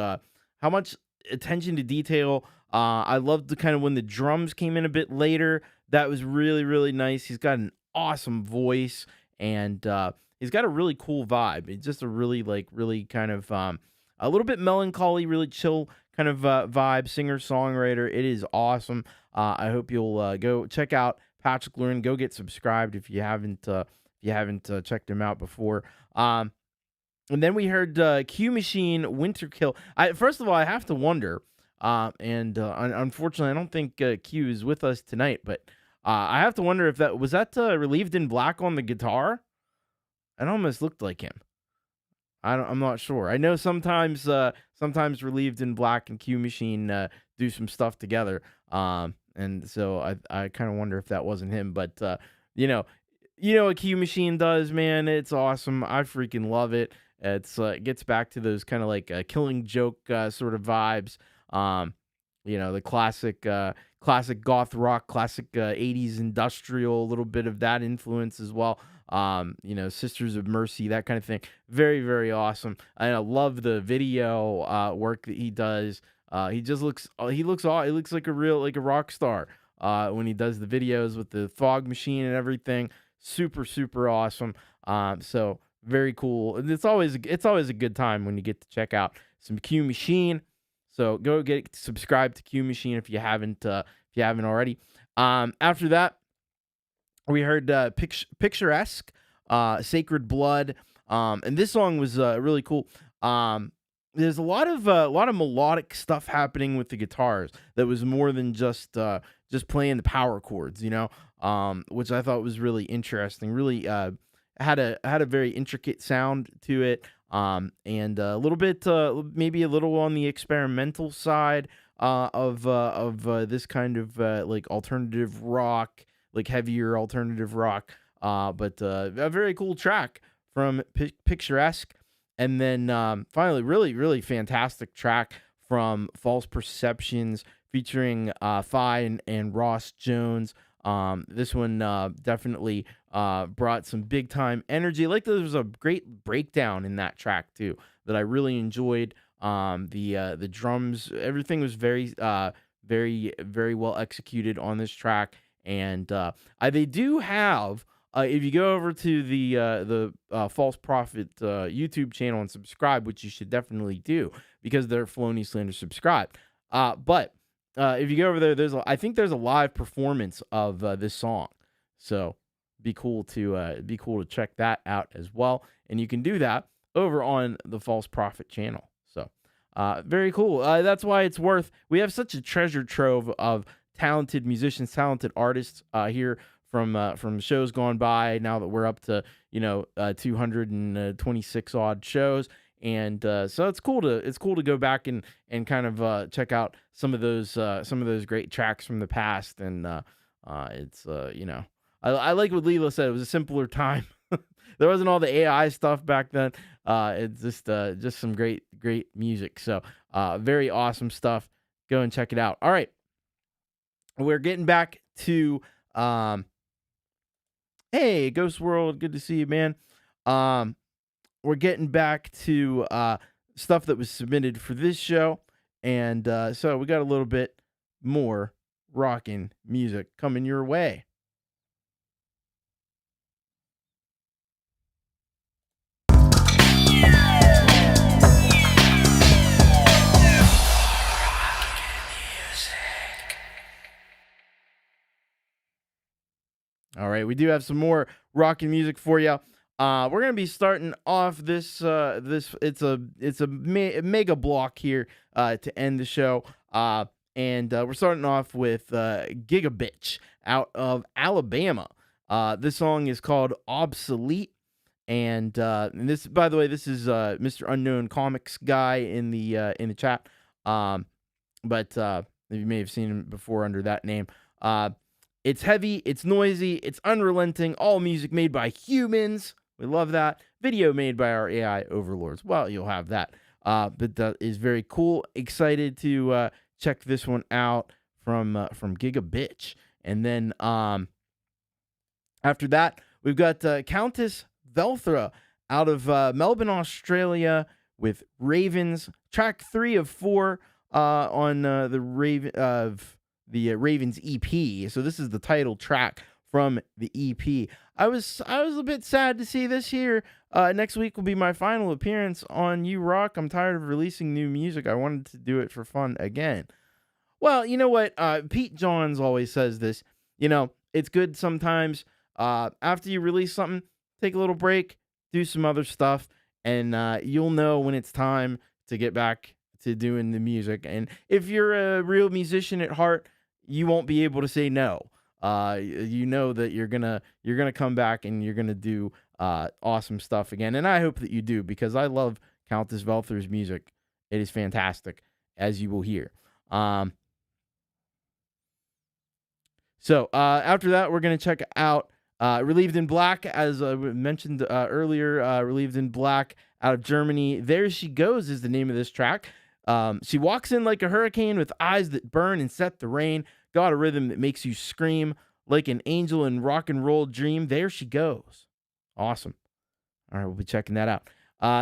attention to detail. I loved the kind of when the drums came in a bit later. That was really, really nice. He's got an awesome voice, and he's got a really cool vibe. It's just a really kind of a little bit melancholy, really chill kind of vibe. Singer songwriter. It is awesome. I hope you'll go check out Patrick Lauren. Go get subscribed if you haven't checked him out before. And then we heard Q Machine Winterkill. First of all, I have to wonder. Unfortunately, I don't think Q is with us tonight, but I have to wonder if that was Relieved in Black on the guitar. It almost looked like him. I'm not sure. I know sometimes Relieved in Black and Q Machine do some stuff together. And so I kind of wonder if that wasn't him. But you know what Q Machine does, man. It's awesome. I freaking love it. It gets back to those kind of like Killing Joke sort of vibes. The classic goth rock, classic 80s industrial, a little bit of that influence as well. Sisters of Mercy, that kind of thing. Very, very awesome. And I love the video work that he does. He looks like a rock star when he does the videos with the fog machine and everything. Super, super awesome. So very cool. And it's always a good time when you get to check out some Q Machine. So go get subscribed to Q Machine if you haven't already. After that, we heard Picturesque, Sacred Blood, and this song was really cool. There's a lot of melodic stuff happening with the guitars that was more than just playing the power chords, which I thought was really interesting. Really had a very intricate sound to it. And a little bit, maybe a little on the experimental side of this kind of like alternative rock, like heavier alternative rock. But a very cool track from Picturesque. And then finally, really, really fantastic track from False Perceptions featuring Phi and Ross Jones. This one definitely brought some big time energy. Like there was a great breakdown in that track too that I really enjoyed. The drums, everything was very very well executed on this track. And they do have if you go over to the False Prophet YouTube channel and subscribe, which you should definitely do because they're Filoni Slander subscribe. But if you go over there, I think there's a live performance of this song, so be cool to check that out as well. And you can do that over on the False Prophet channel. So very cool. That's why it's worth. We have such a treasure trove of talented musicians, talented artists here from shows gone by. Now that we're up to 226 odd shows. And so it's cool to go back and kind of check out some of those great tracks from the past. And it's I like what Leela said. It was a simpler time. There wasn't all the AI stuff back then. It's just some great music. So very awesome stuff. Go and check it out. All right, we're getting back to hey Ghost World, good to see you, man. We're getting back to stuff that was submitted for this show. And so we got a little bit more rockin' music coming your way. All right, we do have some more rockin' music for you. We're gonna be starting off this it's a mega block here to end the show. And we're starting off with Gigabitch out of Alabama. This song is called Obsolete, And this, by the way, this is Mr. Unknown Comics guy in the chat. But you may have seen him before under that name. It's heavy, it's noisy, it's unrelenting. All music made by humans. We love that. Video made by our AI overlords. Well, you'll have that. But that is very cool. Excited to check this one out from Gigabitch. And then after that, we've got Countess Velthra out of Melbourne, Australia, with Ravens, track 3 of 4 on the Ravens EP. So this is the title track from the EP. I was a bit sad to see this here. Next week will be my final appearance on You Rock. I'm tired of releasing new music. I wanted to do it for fun again. Well, you know what? Pete Johns always says this. You know, it's good sometimes after you release something, take a little break, do some other stuff, and you'll know when it's time to get back to doing the music. And if you're a real musician at heart, you won't be able to say no. You know that you're gonna come back and you're gonna do awesome stuff again. And I hope that you do, because I love Countess Velthra's music. It is fantastic, as you will hear. So after that, we're gonna check out Relieved in Black, as I mentioned earlier. Relieved in Black out of Germany. There She Goes is the name of this track. She walks in like a hurricane with eyes that burn and set the rain. Got a rhythm that makes you scream like an angel in rock and roll dream. There she goes. Awesome. All right, we'll be checking that out.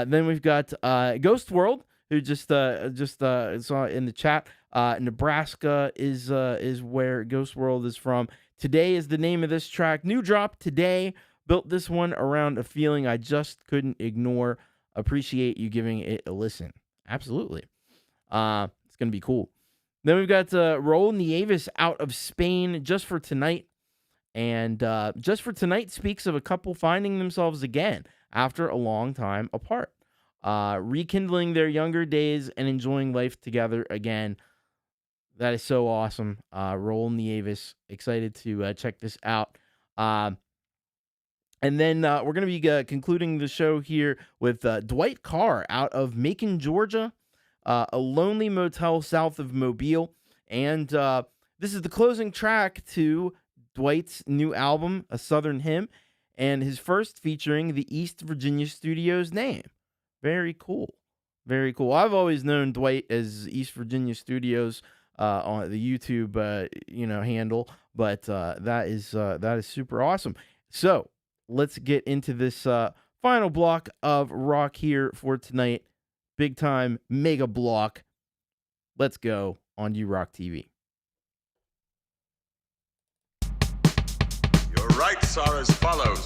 Then we've got Ghost World, who just saw in the chat. Nebraska is where Ghost World is from. Today is the name of this track. New drop today. Built this one around a feeling I just couldn't ignore. Appreciate you giving it a listen. Absolutely. It's going to be cool. Then we've got Raul Nieves out of Spain, Just for Tonight. And Just for Tonight speaks of a couple finding themselves again after a long time apart. Rekindling their younger days and enjoying life together again. That is so awesome. Raul Nieves, excited to check this out. And then we're going to be concluding the show here with Dwight Carr out of Macon, Georgia. A lonely motel south of Mobile. And this is the closing track to Dwight's new album, A Southern Hymn, and his first featuring the East Virginia Studios name. Very cool. Very cool. I've always known Dwight as East Virginia Studios on the YouTube handle, but that is super awesome. So let's get into this final block of rock here for tonight. Big time mega block. Let's go on You Rock TV. Your rights are as follows.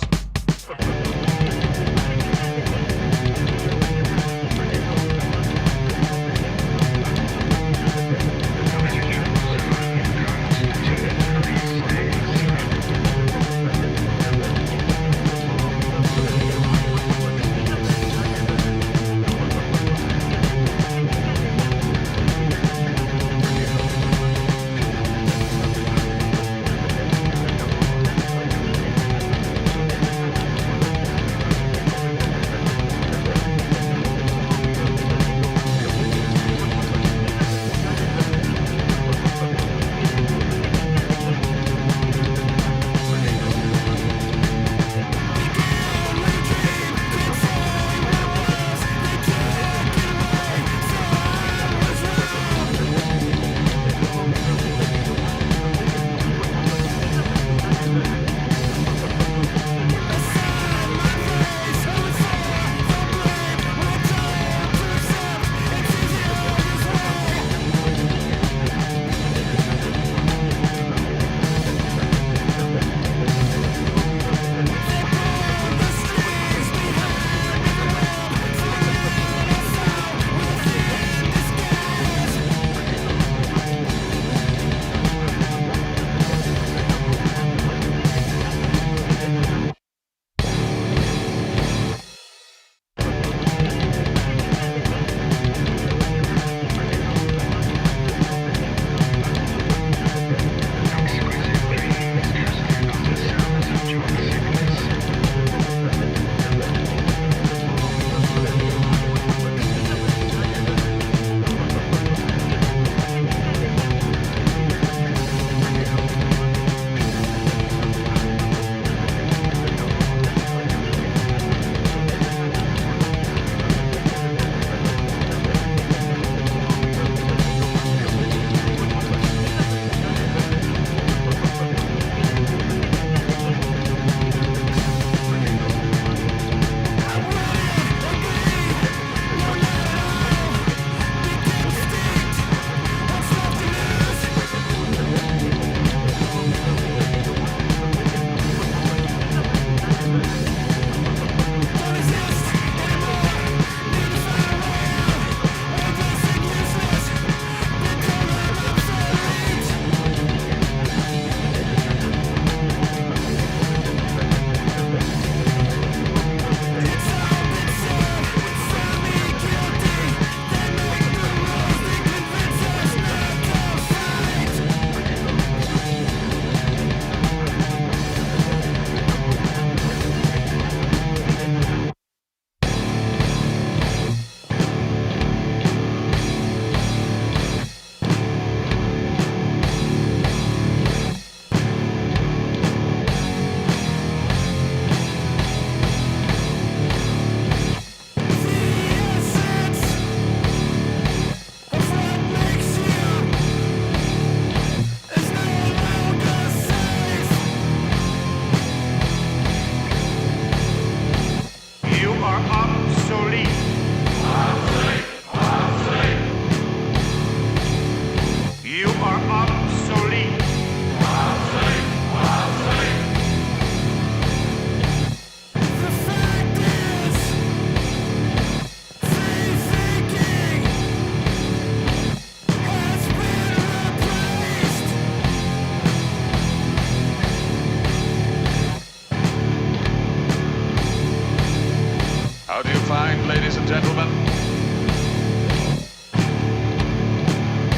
find, ladies and gentlemen?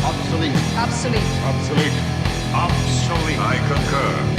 Obsolete. Obsolete. Obsolete. Obsolete. I concur.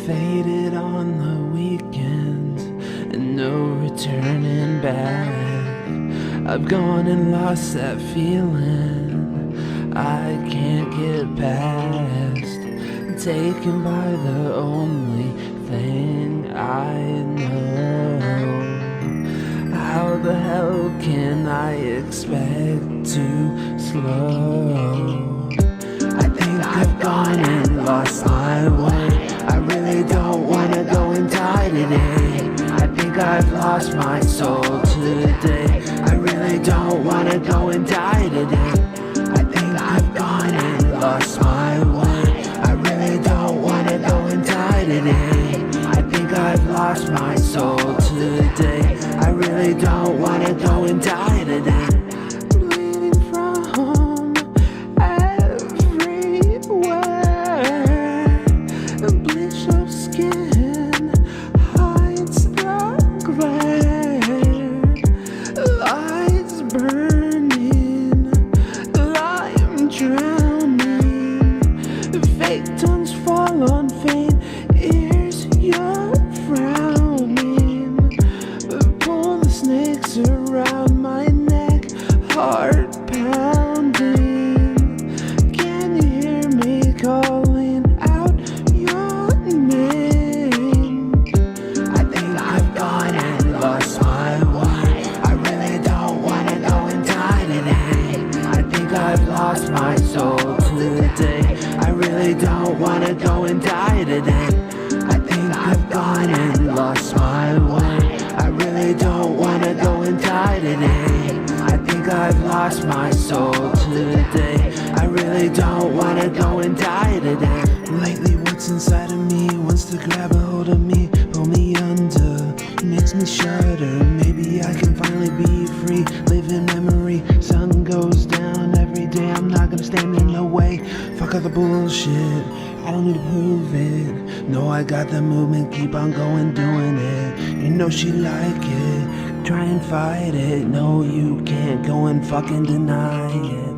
faded on the weekends and no returning back. I've gone and lost that feeling I can't get past. Taken by the only thing I know. How the hell can I expect to slow? I think I've gone and lost my way. I really don't wanna go and die today. I think I've lost my soul today. I really don't wanna go and die today. I think I've gone and lost my way. I really don't wanna go and die today. I think I've lost my soul today. I really don't wanna go and die today. Bleeding from everywhere. Bleach of skin hides the glare. Lights burning, I'm drowning. Fake tongues fall on faint ears, you're frowning. Pull the snakes around my neck, heart pounding. Can you hear me calling out your name? I think I've gone and lost my way. I really don't wanna go and die today. I think I've lost my soul today. I really don't wanna go and die today. I think I've gone and lost my way. I really don't wanna go and die today. I think I've lost my soul today. I really don't wanna go and die today. Lately what's inside of me wants to grab a hold of me, pull me under, makes me shudder. Maybe I can finally be free, live in memory. Sun goes down every day, I'm not gonna stand in the way. Fuck all the bullshit, I don't need to prove it. No, I got the movement, keep on going, doing it. You know she like it, try and fight it. No, you can't go and fucking deny it.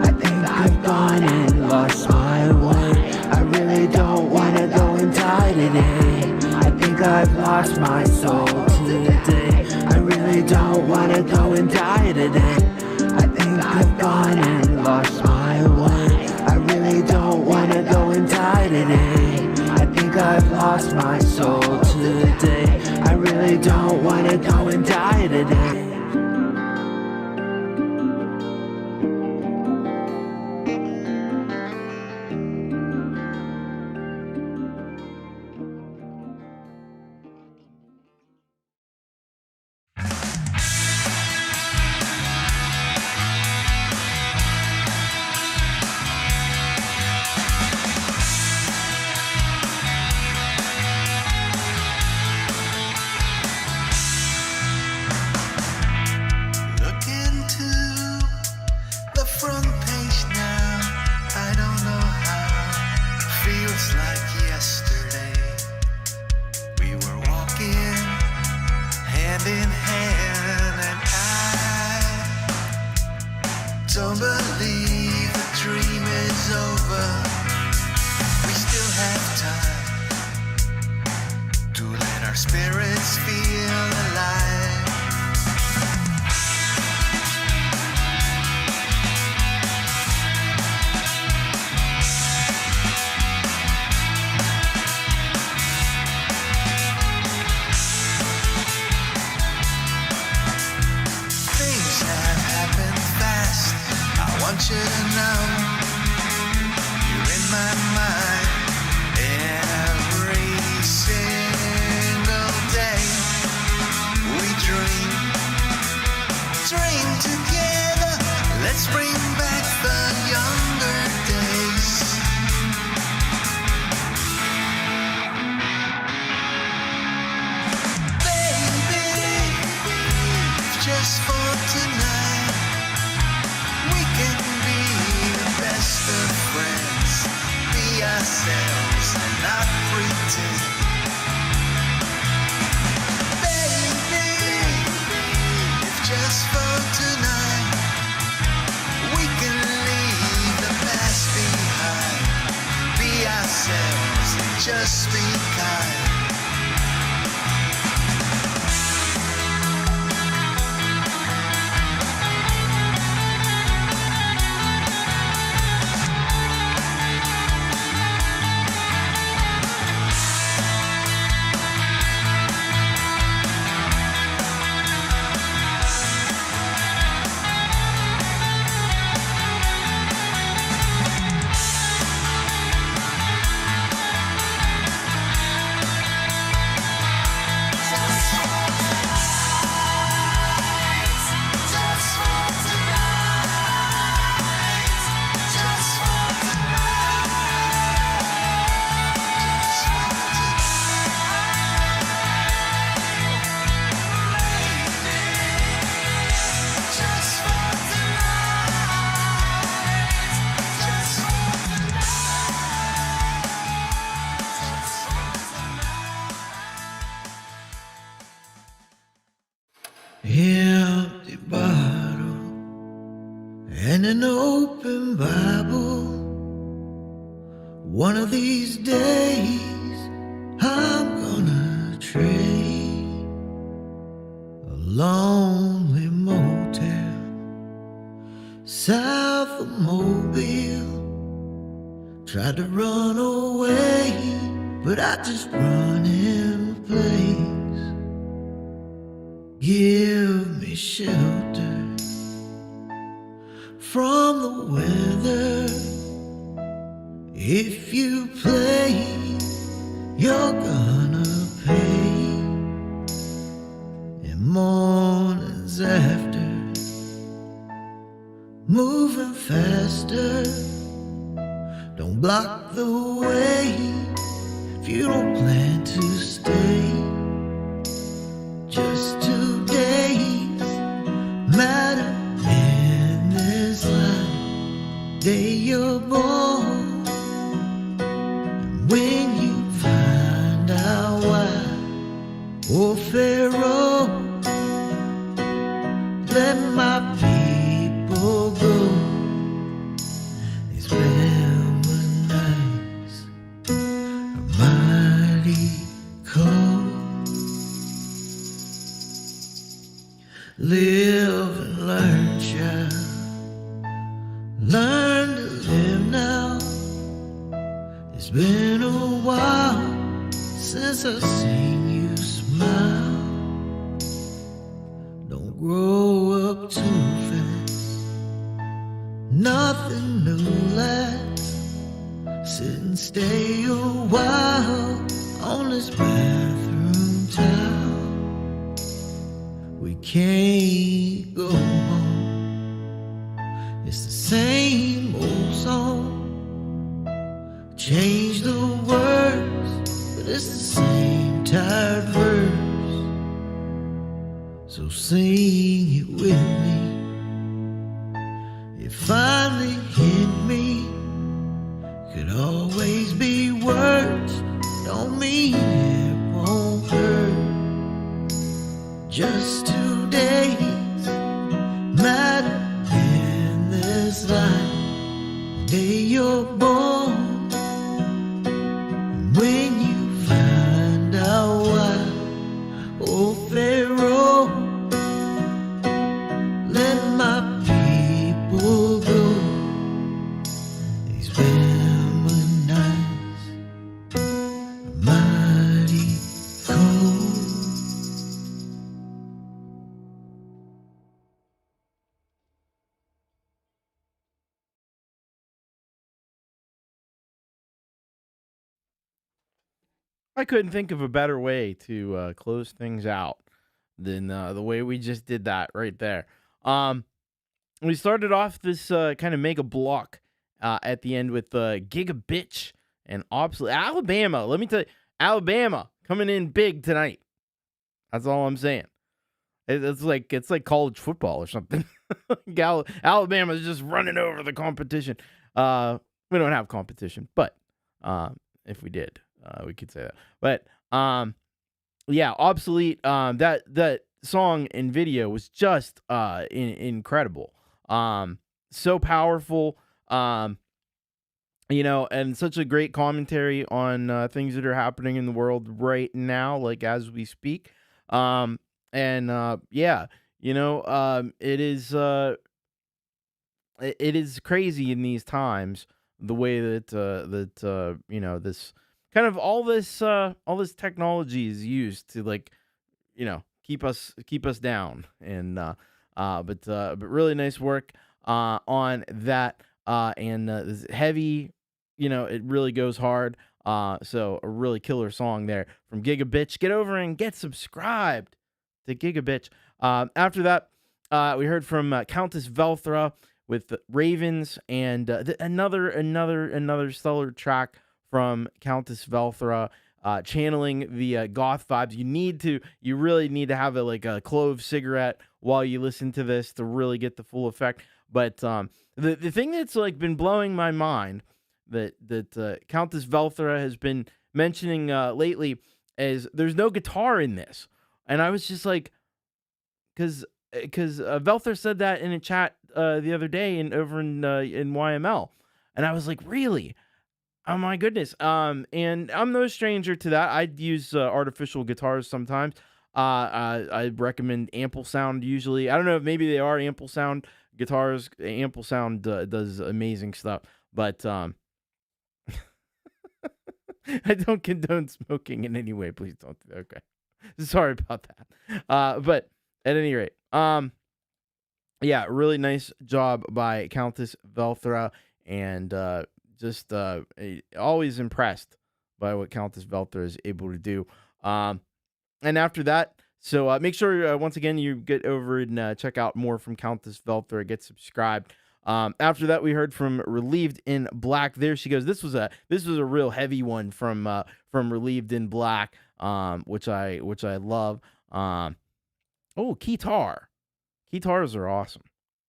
I think I've gone and lost my way. I really don't wanna go and die today. I think I've lost my soul today. I really don't wanna go and die today. I think I've gone and lost my way. I really don't wanna go and die today. I think I've lost my soul today. I really don't wanna go and die today. Don't believe the dream is over. We still have time to let our spirits feel alive. Things have happened fast. I want you to know you're in my mind every single day. We dream empty bottle and an open Bible. One of these days I'm gonna trade a lonely motel south of Mobile. Tried to run away, but I just run in place. Give me shelter from the weather. If you play, you're gonna pay. And mornings after, moving faster. Don't block the way if you don't plan to stay. Just 2 days matter in this life. Day you're born, and when you find out why. Oh Pharaoh, let my people go. These Bama nights are mighty cold. Live and learn, child. Learn to live now. It's been a while since I've seen you smile. Don't grow up too fast. Nothing new lasts. Sit and stay a while on this bathroom towel. We can't go home. It's the same old song. Change the words, but it's the same tired verse. So sing it with me. It finally hit me. Could always be words. Don't mean it won't hurt. Just 2 days matter in this life. The day you're born, and when you find out why. Oh Pharaoh, let my people go. These Bama nights are mighty cold. I couldn't think of a better way to close things out than the way we just did that right there. We started off this kind of mega block at the end with Giga Bitch and Obsolete. Alabama, let me tell you, Alabama coming in big tonight. That's all I'm saying. It's like college football or something. Alabama's just running over the competition. We don't have competition, but if we did, we could say that. But yeah, Obsolete. That song and video was just incredible. So powerful. You know, and such a great commentary on things that are happening in the world right now, like as we speak. Yeah, you know, it is crazy in these times the way that you know, this kind of all this technology is used to, like, you know, keep us down. And but really nice work on that. And this heavy, you know, it really goes hard. So a really killer song there from Giga Bitch. Get over and get subscribed to Giga Bitch. After that, we heard from Countess Velthra with Ravens, and another stellar track from Countess Velthra, channeling the goth vibes. You really need to have a clove cigarette while you listen to this to really get the full effect. But the thing that's like been blowing my mind that Countess Velthra has been mentioning lately is there's no guitar in this, and I was just like, because Velther said that in a chat the other day over in YML, and I was like, really? Oh my goodness. And I'm no stranger to that. I'd use artificial guitars sometimes. I recommend Ample Sound usually. I don't know if maybe they are Ample Sound guitars. Ample Sound does amazing stuff, but I don't condone smoking in any way. Please don't do that. Okay. Sorry about that. But at any rate, yeah, really nice job by Countess Velthra, and just always impressed by what Countess Velthra is able to do. And after that, so make sure once again you get over and check out more from Countess Velthra. Get subscribed. After that, we heard from Relieved in Black. There she goes. This was a real heavy one from Relieved in Black, which I love. Oh, guitar. Guitars are awesome,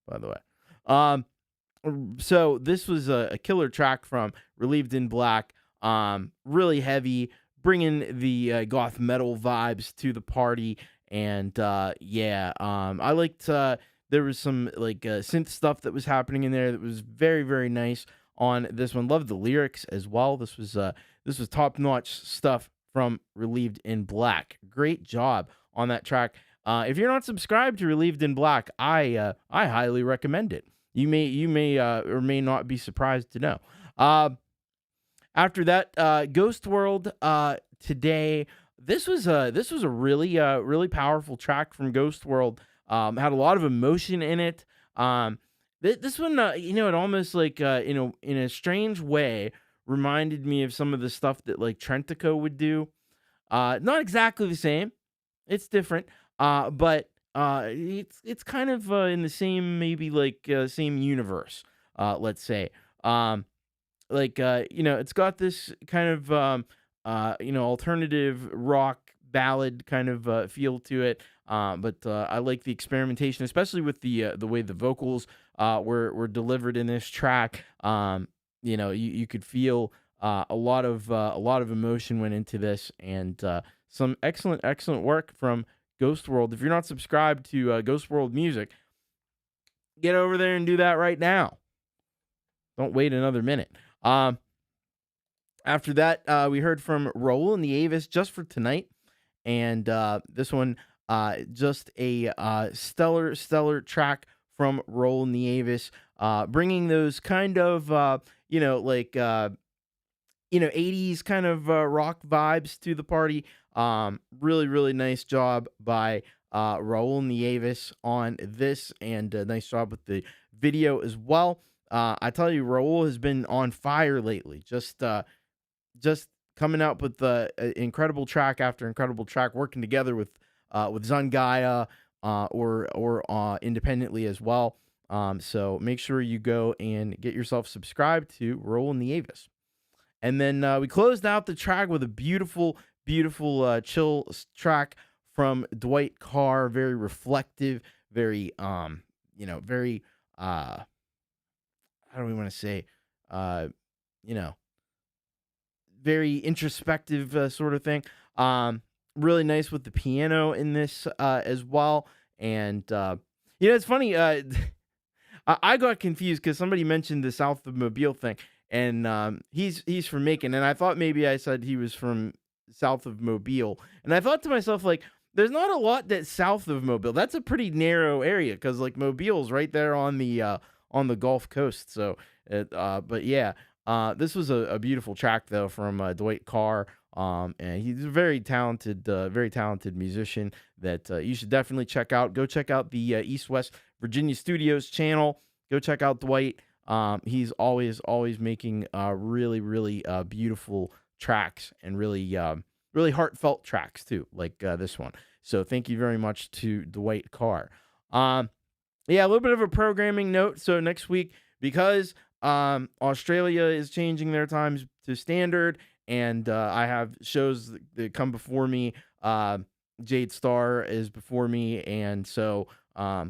by the way. So this was a killer track from Relieved in Black. Really heavy, bringing the goth metal vibes to the party, and yeah, I liked. There was some like synth stuff that was happening in there that was very, very nice on this one. Loved the lyrics as well. This was top notch stuff from Relieved in Black. Great job on that track. If you're not subscribed to Relieved in Black, I highly recommend it. You may or may not be surprised to know. After that, Ghost World today. This was a really powerful track from Ghost World. Had a lot of emotion in it. This one, it almost like in a strange way reminded me of some of the stuff that like Trentico would do. Not exactly the same. It's different. But it's kind of in the same, maybe like same universe, let's say. It's got this kind of alternative rock ballad kind of feel to it. But I like the experimentation, especially with the way the vocals were delivered in this track. You could feel a lot of emotion went into this, and some excellent work from Ghost World. If you're not subscribed to Ghost World Music, get over there and do that right now. Don't wait another minute. After that, we heard from Roll and the Avis, Just for Tonight, and this one, just a stellar track from Roll and the Avis, bringing those kind of 80s kind of rock vibes to the party. Really nice job by Raul and the Avis on this, and a nice job with the video as well. I tell you, Raul has been on fire lately. Just coming out with incredible track after incredible track, working together with Zungaya or independently as well. So make sure you go and get yourself subscribed to Raul and the Avis. And then we closed out the track with a beautiful chill track from Dwight Carr. Very reflective, very very how do we want to say, very introspective sort of thing. Really nice with the piano in this as well. And it's funny. I got confused because somebody mentioned the South of Mobile thing, and he's from Macon, and I thought maybe I said he was from south of Mobile, and I thought to myself, like, there's not a lot that's south of Mobile. That's a pretty narrow area because like Mobile's right there on the Gulf Coast. So, but yeah, this was a beautiful track though from Dwight Carr. And he's a very talented musician that you should definitely check out. Go check out the East West Virginia Studios channel. Go check out Dwight. He's always making really beautiful tracks, and really heartfelt tracks too, like this one. So thank you very much to Dwight Carr. Yeah, a little bit of a programming note. So next week, because Australia is changing their times to standard, and I have shows that come before me. Jade Star is before me, and so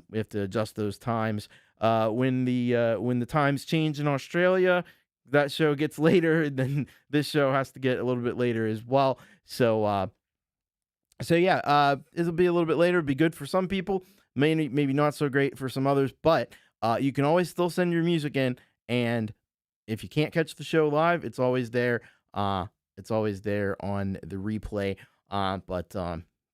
we have to adjust those times. When the times change in Australia, that show gets later, and then this show has to get a little bit later as well. So So yeah, it'll be a little bit later. It'll be good for some people, maybe not so great for some others. But you can always still send your music in, and if you can't catch the show live, it's always there. It's always there on the replay. But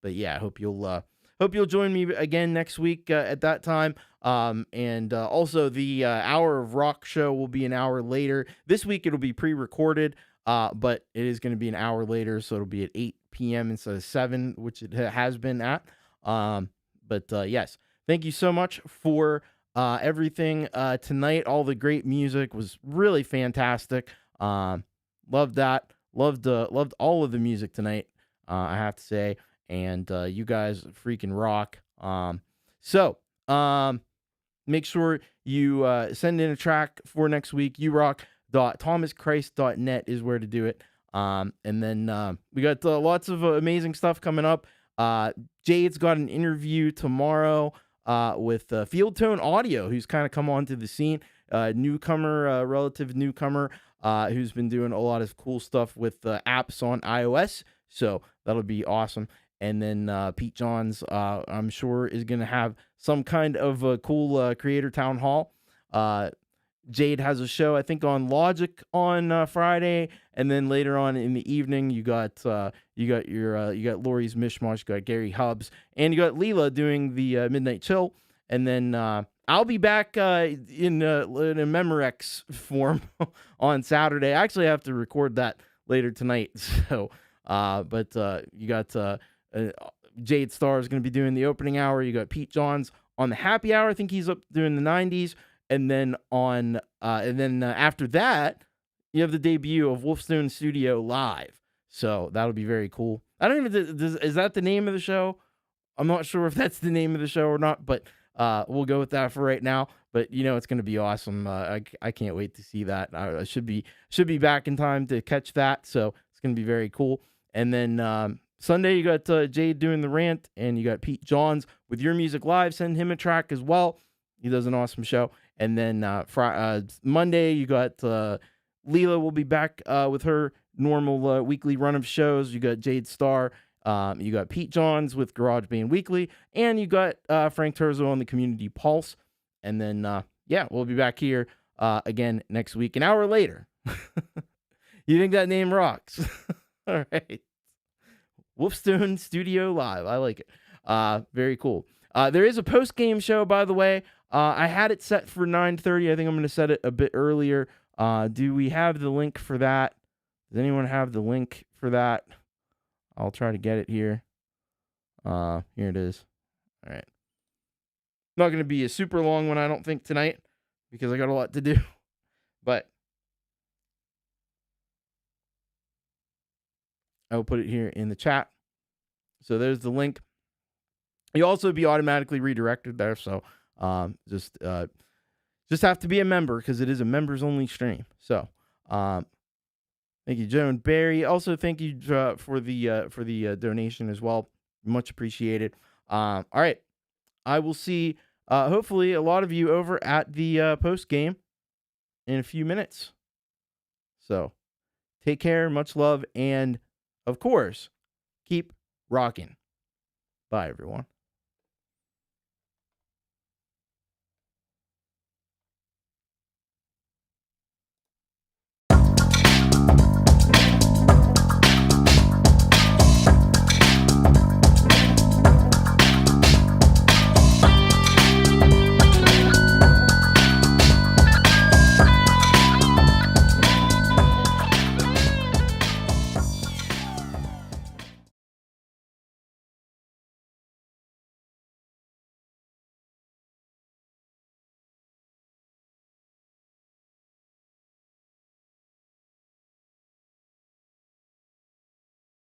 yeah, hope you'll join me again next week at that time. And also the Hour of Rock show will be an hour later. This week it'll be pre-recorded, but it is going to be an hour later, so it'll be at 8 p.m. instead of 7, which it has been at. But yes, thank you so much for everything tonight. All the great music was really fantastic. Loved that. Loved all of the music tonight, I have to say. And you guys freaking rock. So make sure you send in a track for next week. yourock.thomaschrist.net is where to do it. And then we got lots of amazing stuff coming up. Jade's got an interview tomorrow with Field Tone Audio, who's kind of come onto the scene. Relative newcomer, who's been doing a lot of cool stuff with apps on iOS. So that'll be awesome. And then Pete Johns, I'm sure, is going to have some kind of a cool creator town hall. Jade has a show, I think, on Logic on Friday, and then later on in the evening, you got Lori's Mishmash, you got Gary Hubbs, and you got Leela doing the Midnight Chill, and then I'll be back in a Memorex form on Saturday. I actually have to record that later tonight, so but you got Jade Starr is going to be doing the opening hour. You got Pete Johns on the happy hour. I think he's up doing the 90s. And then after that, you have the debut of Wolfstone Studio Live. So that'll be very cool. I don't even, is that the name of the show? I'm not sure if that's the name of the show or not, but we'll go with that for right now. But it's going to be awesome. I can't wait to see that. I should be back in time to catch that. So it's going to be very cool. And then Sunday, you got Jade doing the rant, and you got Pete Johns with Your Music Live. Send him a track as well. He does an awesome show. And then Monday, you got Leela will be back with her normal weekly run of shows. You got Jade Starr. You got Pete Johns with Garage Band Weekly. And you got Frank Terzo on the Community Pulse. And then, we'll be back here again next week, an hour later. You think that name rocks? All right. Wolfstone Studio Live. I like it. Very cool. There is a post-game show, by the way. I had it set for 9:30. I think I'm going to set it a bit earlier. Do we have the link for that? Does anyone have the link for that? I'll try to get it here. Here it is. All right. Not going to be a super long one, I don't think, tonight, because I got a lot to do. But I will put it here in the chat. So there's the link. You'll also be automatically redirected there, so just have to be a member because it is a members only stream. So thank you, Joan Barry. Also, thank you for the donation as well. Much appreciated. All right, I will see hopefully a lot of you over at the post game in a few minutes. So take care, much love, and of course, keep rocking. Bye, everyone.